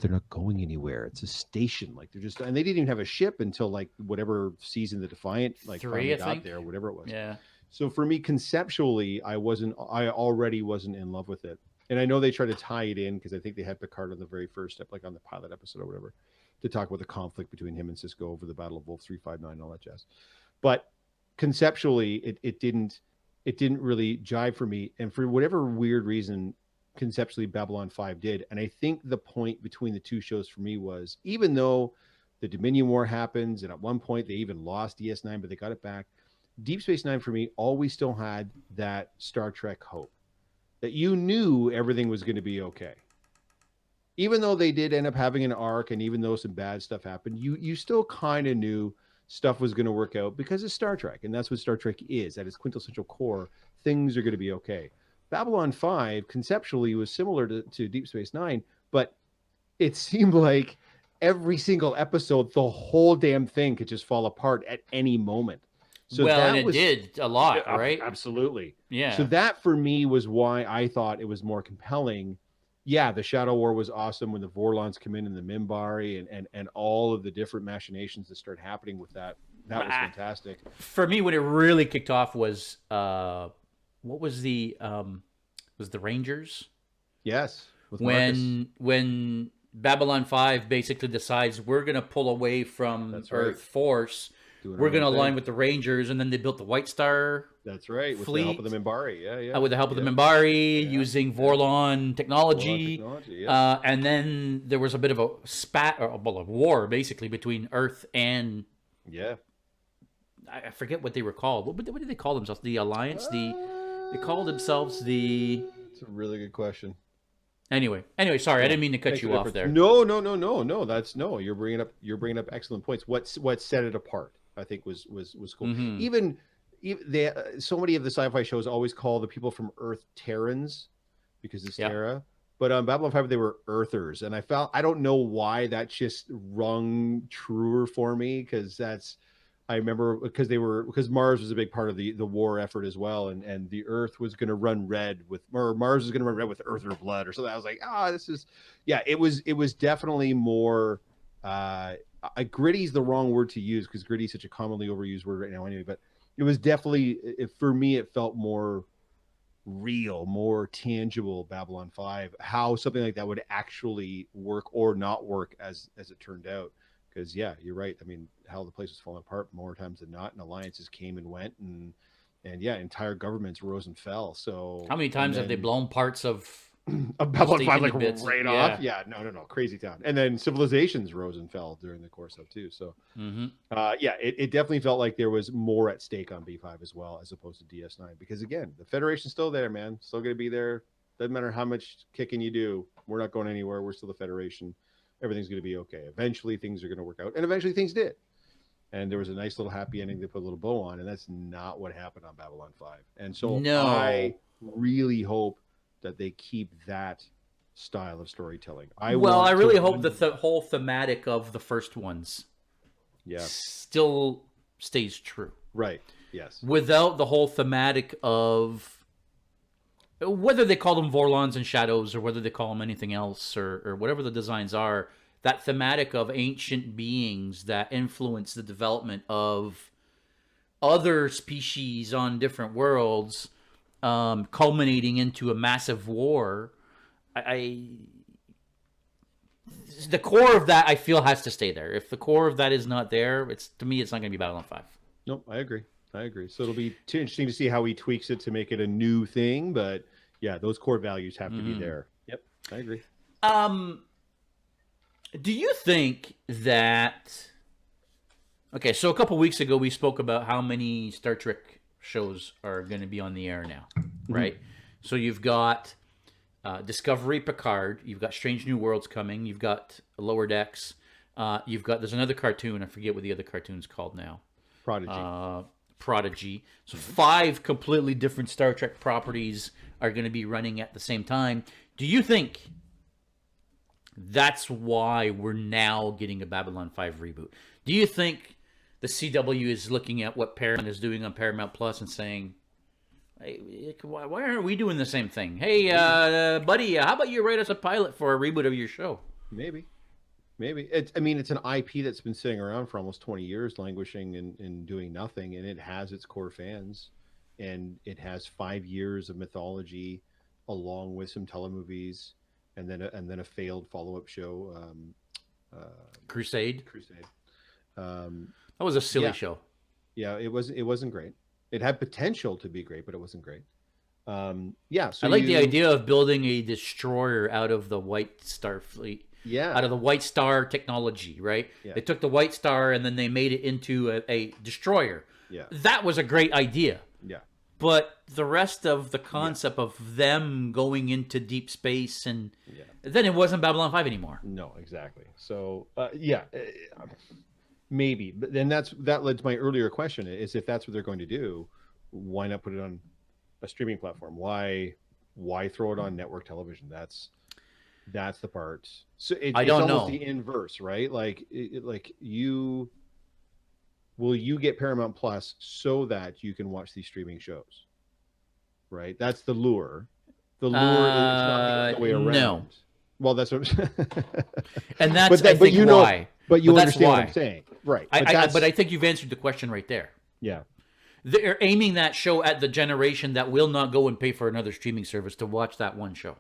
they're not going anywhere. It's a station. Like they're just, and they didn't even have a ship until like whatever season the Defiant like Three, finally I got think. there, whatever it was. Yeah. So for me, conceptually, I already wasn't in love with it. And I know they try to tie it in because I think they had Picard on the very first step, like on the pilot episode or whatever, to talk about the conflict between him and Cisco over the Battle of Wolf 359 and all that jazz. But conceptually, it didn't really jive for me. And for whatever weird reason, conceptually Babylon 5 did. And I think the point between the two shows for me was, even though the Dominion War happens, and at one point they even lost DS9, but they got it back. Deep Space Nine for me always still had that Star Trek hope that you knew everything was going to be okay. Even though they did end up having an arc, and even though some bad stuff happened, you still kind of knew stuff was going to work out because it's Star Trek, and that's what Star Trek is. At its quintessential core, things are going to be okay. Babylon 5 conceptually was similar to Deep Space Nine, but it seemed like every single episode, the whole damn thing could just fall apart at any moment. So Well, and that it was did a lot, right? absolutely. Yeah. So that for me was why I thought it was more compelling. Yeah, the Shadow War was awesome when the Vorlons come in and the Minbari and all of the different machinations that start happening with that. That was fantastic. For me, when it really kicked off was what was the Rangers? Yes, with Marcus. When Babylon 5 basically decides we're going to pull away from Earth Force. We're going to align with the Rangers, and then they built the White Star. That's right, with fleet. the help of the Minbari. Yeah. With the help of the Minbari, using Vorlon technology. And then there was a bit of a a war, basically, between Earth and... Yeah. I forget what they were called. What did they call themselves? The Alliance? They called themselves the... It's a really good question. Anyway, sorry, I didn't mean to cut you off there. No. That's no. You're bringing up excellent points. What set it apart, I think, was cool. Mm-hmm. Even they, so many of the sci-fi shows always call the people from Earth Terrans because it's Terra. But on Babylon 5, they were Earthers, and I don't know why that just rung truer for me, because I remember because Mars was a big part of the war effort as well, and the Earth was going to run red Mars was going to run red with Earther blood or something. I was like, it was definitely more gritty is the wrong word to use because gritty is such a commonly overused word right now anyway. But it was definitely, for me, it felt more real, more tangible. Babylon 5, how something like that would actually work or not work as it turned out. Because you're right. I mean, how the place was falling apart more times than not, and alliances came and went, and entire governments rose and fell. So how many times have they blown parts of Babylon 5 like right off? Yeah, no, crazy town. And then civilizations rose and fell during the course of too. So it definitely felt like there was more at stake on B5 as well, as opposed to DS9. Because again, the Federation's still there, man. Still going to be there. Doesn't matter how much kicking you do. We're not going anywhere. We're still the Federation. Everything's going to be okay. Eventually things are going to work out. And eventually things did. And there was a nice little happy ending they put a little bow on. And that's not what happened on Babylon 5. And so I really hope that they keep that style of storytelling. I really hope that the whole thematic of the first ones still stays true. Right. Yes. Without the whole thematic of whether they call them Vorlons and Shadows or whether they call them anything else or whatever the designs are, that thematic of ancient beings that influence the development of other species on different worlds, culminating into a massive war. The core of that, I feel, has to stay there. If the core of that is not there, to me, it's not going to be Babylon 5. Nope, I agree. So it'll be too interesting to see how he tweaks it to make it a new thing. But yeah, those core values have to be there. Yep, I agree. Do you think that... Okay, so a couple weeks ago, we spoke about how many Star Trek shows are going to be on the air now, right? Mm-hmm. So you've got Discovery, Picard. You've got Strange New Worlds coming. You've got Lower Decks. There's another cartoon. I forget what the other cartoon's called now. Prodigy. So 5 completely different Star Trek properties are going to be running at the same time. Do you think that's why we're now getting a Babylon 5 reboot? Do you think the CW is looking at what Paramount is doing on Paramount Plus and saying, hey, why aren't we doing the same thing? Hey, buddy, how about you write us a pilot for a reboot of your show? Maybe. It's an IP that's been sitting around for almost 20 years, languishing and doing nothing, and it has its core fans, and it has 5 years of mythology, along with some telemovies, and then a failed follow-up show, Crusade. That was a silly show. Yeah, it wasn't great. It had potential to be great, but it wasn't great. So I like the idea of building a destroyer out of the White Star fleet. Yeah. Out of the White Star technology, right? Yeah. They took the White Star and then they made it into a destroyer. Yeah. That was a great idea. Yeah. But the rest of the concept of them going into deep space and then it wasn't Babylon 5 anymore. No, exactly. So, maybe. But then that led to my earlier question is if that's what they're going to do, why not put it on a streaming platform? Why throw it on network television? That's the part. So it's don't almost know. the inverse, right? Like will you get Paramount Plus so that you can watch these streaming shows? Right? That's the lure. The lure is not the other way around. No. Well, that's what and that's I think why. But you that's understand why. what I'm saying. Right. But I think you've answered the question right there. Yeah. They're aiming that show at the generation that will not go and pay for another streaming service to watch that one show.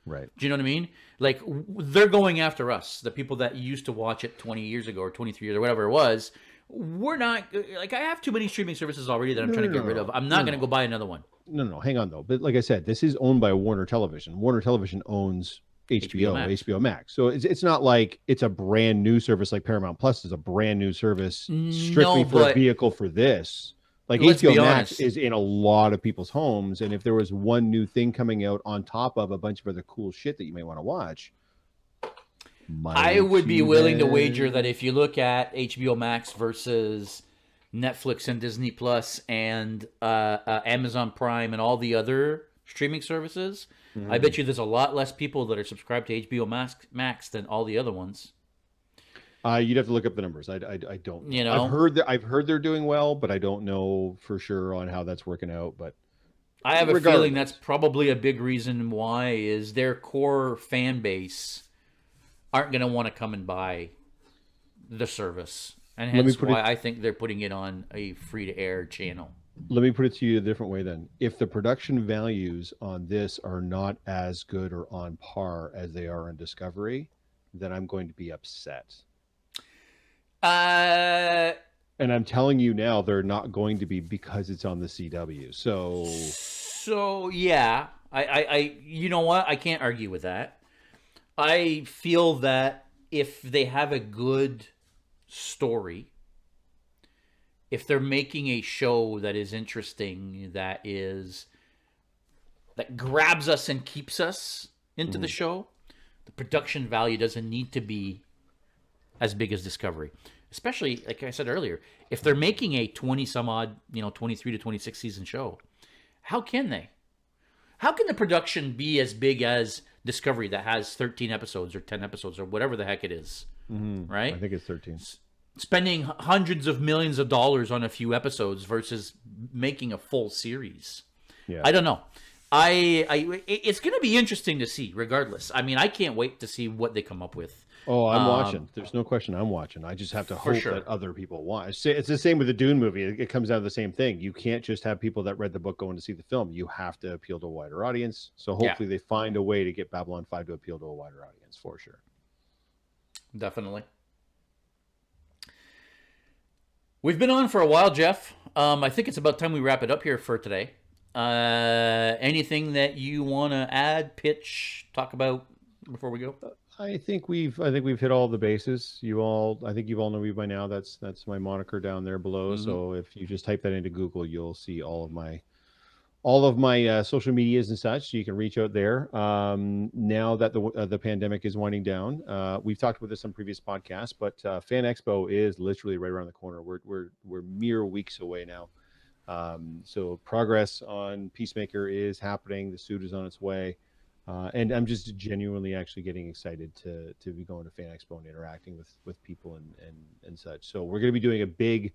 Right. Do you know what I mean? Like, they're going after us, the people that used to watch it 20 years ago or 23 years or whatever it was. We're not, like, I have too many streaming services already that I'm trying to get rid of. I'm not going to go buy another one. No, hang on, though. But like I said, this is owned by Warner Television. Warner Television owns HBO Max. So it's not like it's a brand new service like Paramount Plus is a brand new service strictly for a vehicle for this. Like HBO Max is in a lot of people's homes, and if there was one new thing coming out on top of a bunch of other cool shit that you may want to watch, I would be willing to wager that if you look at HBO Max versus Netflix and Disney Plus and Amazon Prime and all the other streaming services, I bet you there's a lot less people that are subscribed to HBO Max than all the other ones. You'd have to look up the numbers. I don't know. You know, I've heard they're doing well, but I don't know for sure on how that's working out. But I have a feeling that's probably a big reason why is their core fan base aren't going to want to come and buy the service, and hence why I think they're putting it on a free-to-air channel. Let me put it to you a different way then. If the production values on this are not as good or on par as they are on Discovery, then I'm going to be upset. And I'm telling you now, they're not going to be because it's on the CW. So yeah, I you know what? I can't argue with that. I feel that if they have a good story, if they're making a show that is interesting, that grabs us and keeps us into the show, the production value doesn't need to be as big as Discovery. Especially, like I said earlier, if they're making a 20-some-odd, 23 to 26 season show, how can they? How can the production be as big as Discovery that has 13 episodes or 10 episodes or whatever the heck it is, right? I think it's 13. Spending hundreds of millions of dollars on a few episodes versus making a full series. Yeah. I don't know. It's going to be interesting to see, regardless. I mean, I can't wait to see what they come up with. Oh, I'm watching. There's no question I'm watching. I just have to hope that other people watch. It's the same with the Dune movie. It comes down to the same thing. You can't just have people that read the book going to see the film. You have to appeal to a wider audience. So hopefully they find a way to get Babylon 5 to appeal to a wider audience for sure. Definitely. We've been on for a while, Jeff. I think it's about time we wrap it up here for today. Anything that you want to add, pitch, talk about before we go? I think we've hit all the bases. I think you all know me by now. That's my moniker down there below. So if you just type that into Google, you'll see all of my social medias and such. So you can reach out there. Now that the pandemic is winding down, we've talked about this on previous podcasts, but Fan Expo is literally right around the corner. We're mere weeks away now. So progress on Peacemaker is happening. The suit is on its way. And I'm just genuinely actually getting excited to be going to Fan Expo and interacting with people and such. So we're going to be doing a big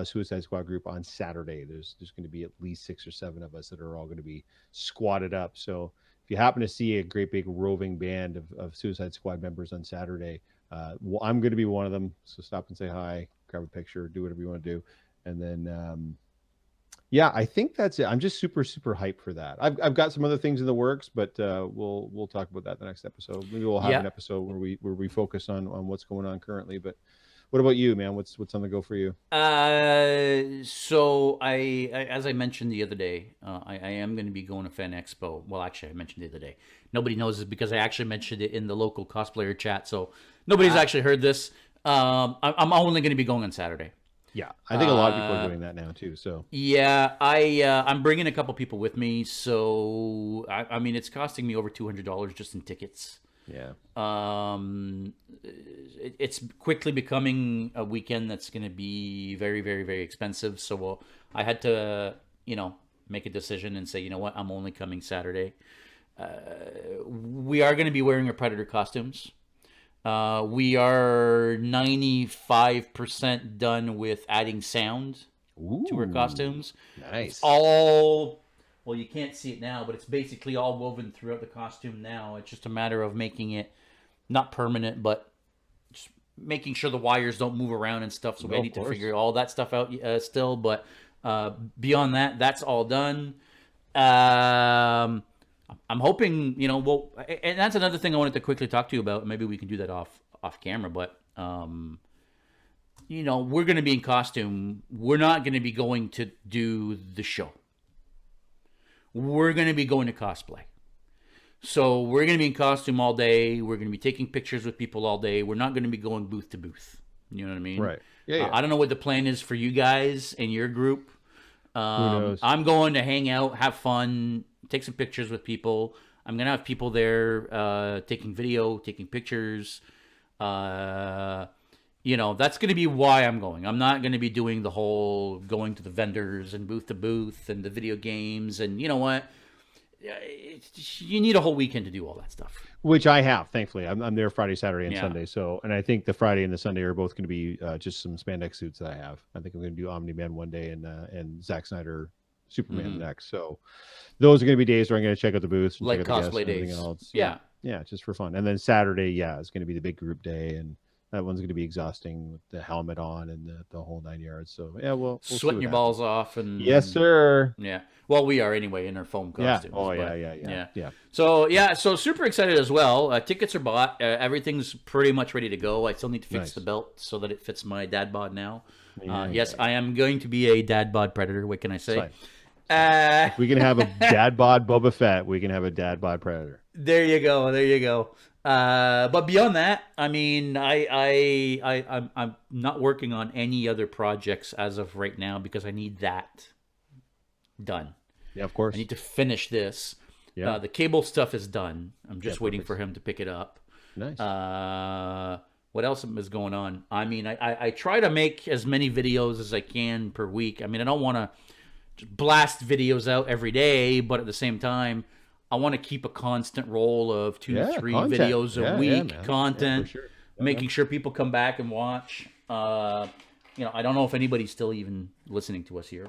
Suicide Squad group on Saturday. There's going to be at least 6 or 7 of us that are all going to be squatted up. So if you happen to see a great big roving band of Suicide Squad members on Saturday, I'm going to be one of them. So stop and say hi, grab a picture, do whatever you want to do. And then, I think that's it. I'm just super, super hyped for that. I've got some other things in the works, but we'll talk about that in the next episode. Maybe we'll have an episode where we focus on what's going on currently. But what about you, man? What's on the go for you? So I as I mentioned the other day, I am going to be going to Fan Expo. Well, actually, I mentioned the other day. Nobody knows this because I actually mentioned it in the local cosplayer chat. So nobody's actually heard this. I'm only going to be going on Saturday. Yeah, I think a lot of people are doing that now too. So Yeah, I'm bringing a couple people with me, so I mean it's costing me over $200 just in tickets. yeah, It's quickly becoming a weekend that's going to be very, very, very expensive. So I had to, make a decision and say, you know what, I'm only coming Saturday. We are going to be wearing our Predator costumes. We are 95% done with adding sound to our ooh, costumes. It's nice. all, well, you can't see it now, but it's basically all woven throughout the costume now. It's just a matter of making it not permanent, but just making sure the wires don't move around and stuff. So No, I of need to course. figure all that stuff out still. But beyond that, that's all done. Um, I'm hoping, well, and that's another thing I wanted to quickly talk to you about. Maybe we can do that off camera, but we're going to be in costume. We're not going to be going to do the show. We're going to be going to cosplay. So we're going to be in costume all day. We're going to be taking pictures with people all day. We're not going to be going booth to booth. You know what I mean? Right. Yeah, yeah. I don't know what the plan is for you guys and your group. Who knows? I'm going to hang out, have fun, take some pictures with people. I'm going to have people there taking video, taking pictures. That's going to be why I'm going. I'm not going to be doing the whole going to the vendors and booth to booth and the video games. And you know what? You need a whole weekend to do all that stuff. Which I have, thankfully. I'm there Friday, Saturday, and Yeah. Sunday. So, and I think the Friday and the Sunday are both going to be just some spandex suits that I have. I think I'm going to do Omni Man one day and Zack Snyder Superman next. So, those are going to be days where I'm going to check out the booths and Like check out the cosplay guests and everything days. else. Yeah. Yeah, just for fun. And then Saturday, yeah, is going to be the big group day, and that one's going to be exhausting with the helmet on and the whole 9 yards. So, yeah, we'll see Sweating what your happens. balls off and Yes, sir. yeah. Well, we are anyway in our foam Yeah. costumes. Oh, but, yeah. So super excited as well. Tickets are bought. Everything's pretty much ready to go. I still need to fix Nice. the belt so that it fits my dad bod now. Yeah, Yes, I am going to be a dad bod predator. What can I say? If we can have a dad bod Boba Fett, we can have a dad bod Predator. There you go. There you go. But beyond that, I mean, I'm not working on any other projects as of right now because I need that done. Yeah, of course. I need to finish this. Yeah. The cable stuff is done. I'm just waiting perfect. for him to pick it up. Nice. What else is going on? I mean, I try to make as many videos as I can per week. I mean, I don't want to just blast videos out every day, but at the same time, I want to keep a constant roll of 2-3 content. videos a week, man. content, For sure. making sure people come back and watch. I don't know if anybody's still even listening to us here,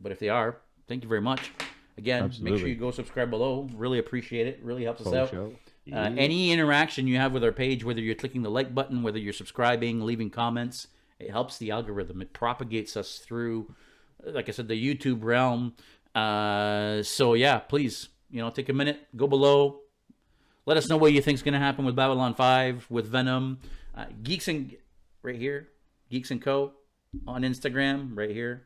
but if they are, thank you very much. Again, make sure Absolutely. you go subscribe below. Really appreciate it. Really helps us Full out. show. Any interaction you have with our page, whether you're clicking the like button, whether you're subscribing, leaving comments, it helps the algorithm. It propagates us through, like I said, the YouTube realm. So yeah, please, take a minute, go below, let us know what you think's going to happen with Babylon 5, with Venom, Geeks and right here, Geeks and Co. on Instagram right here.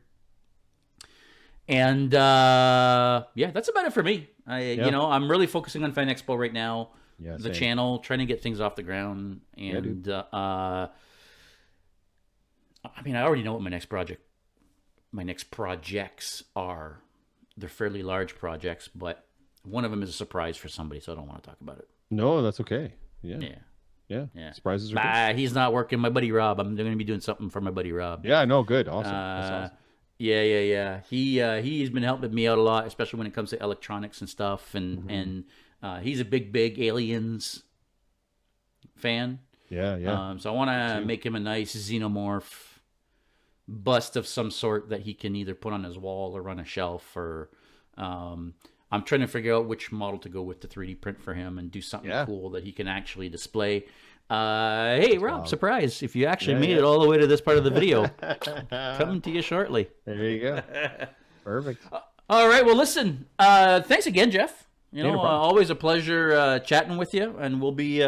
And that's about it for me. I'm really focusing on Fan Expo right now. Yeah, The same. channel, trying to get things off the ground, and I mean, I already know what my next projects are. They're fairly large projects, but one of them is a surprise for somebody, so I don't want to talk about it. No, that's okay. Yeah. Yeah. Surprises are good. He's not working. My buddy Rob. I'm going to be doing something for my buddy Rob. Yeah, no, good. Awesome. That's awesome. Yeah. He's been helping me out a lot, especially when it comes to electronics and stuff. And he's a big Aliens fan. Yeah. So I want to make him a nice xenomorph bust of some sort that he can either put on his wall or on a shelf. Or I'm trying to figure out which model to go with to 3D print for him and do something cool that he can actually display. Hey, Rob, surprise. If you actually made it all the way to this part of the video, coming to you shortly. There you go. Perfect. All right. Well, listen, thanks again, Jeff. No problem. Always a pleasure chatting with you, and we'll be,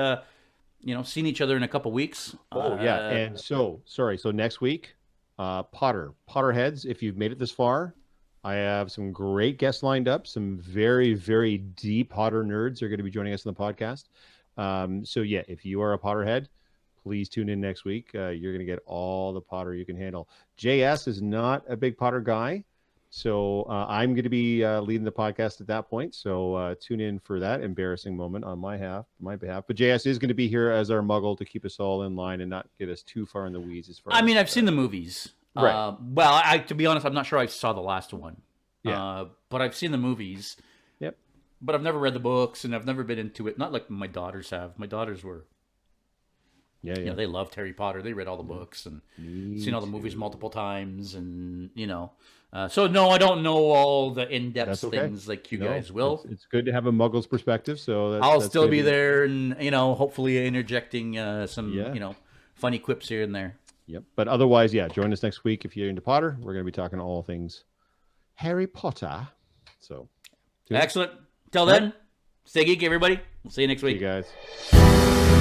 seeing each other in a couple weeks. And so next week, Potterheads, if you've made it this far, I have some great guests lined up. Some very, very deep Potter nerds are going to be joining us on the podcast. So yeah, if you are a Potterhead, please tune in next week. You're going to get all the Potter you can handle. JS is not a big Potter guy, so I'm going to be leading the podcast at that point. So tune in for that embarrassing moment on my behalf. But JS is going to be here as our Muggle to keep us all in line and not get us too far in the weeds. As far I mean, I've seen the movies. Right. Well, to be honest, I'm not sure I saw the last one. Yeah. But I've seen the movies. Yep. But I've never read the books, and I've never been into it. Not like my daughters have. My daughters were, Yeah. you know, they loved Harry Potter. They read all the books and seen all the movies multiple times, and you know. So no, I don't know all the in-depth things like you guys will. It's good to have a Muggle's perspective. So I'll still be there, and you know, hopefully interjecting some you know, funny quips here and there. Yep. But otherwise, yeah, join us next week if you're into Potter. We're going to be talking all things Harry Potter. So excellent. Till then, stay geeky, everybody. We'll see you next week. See you guys.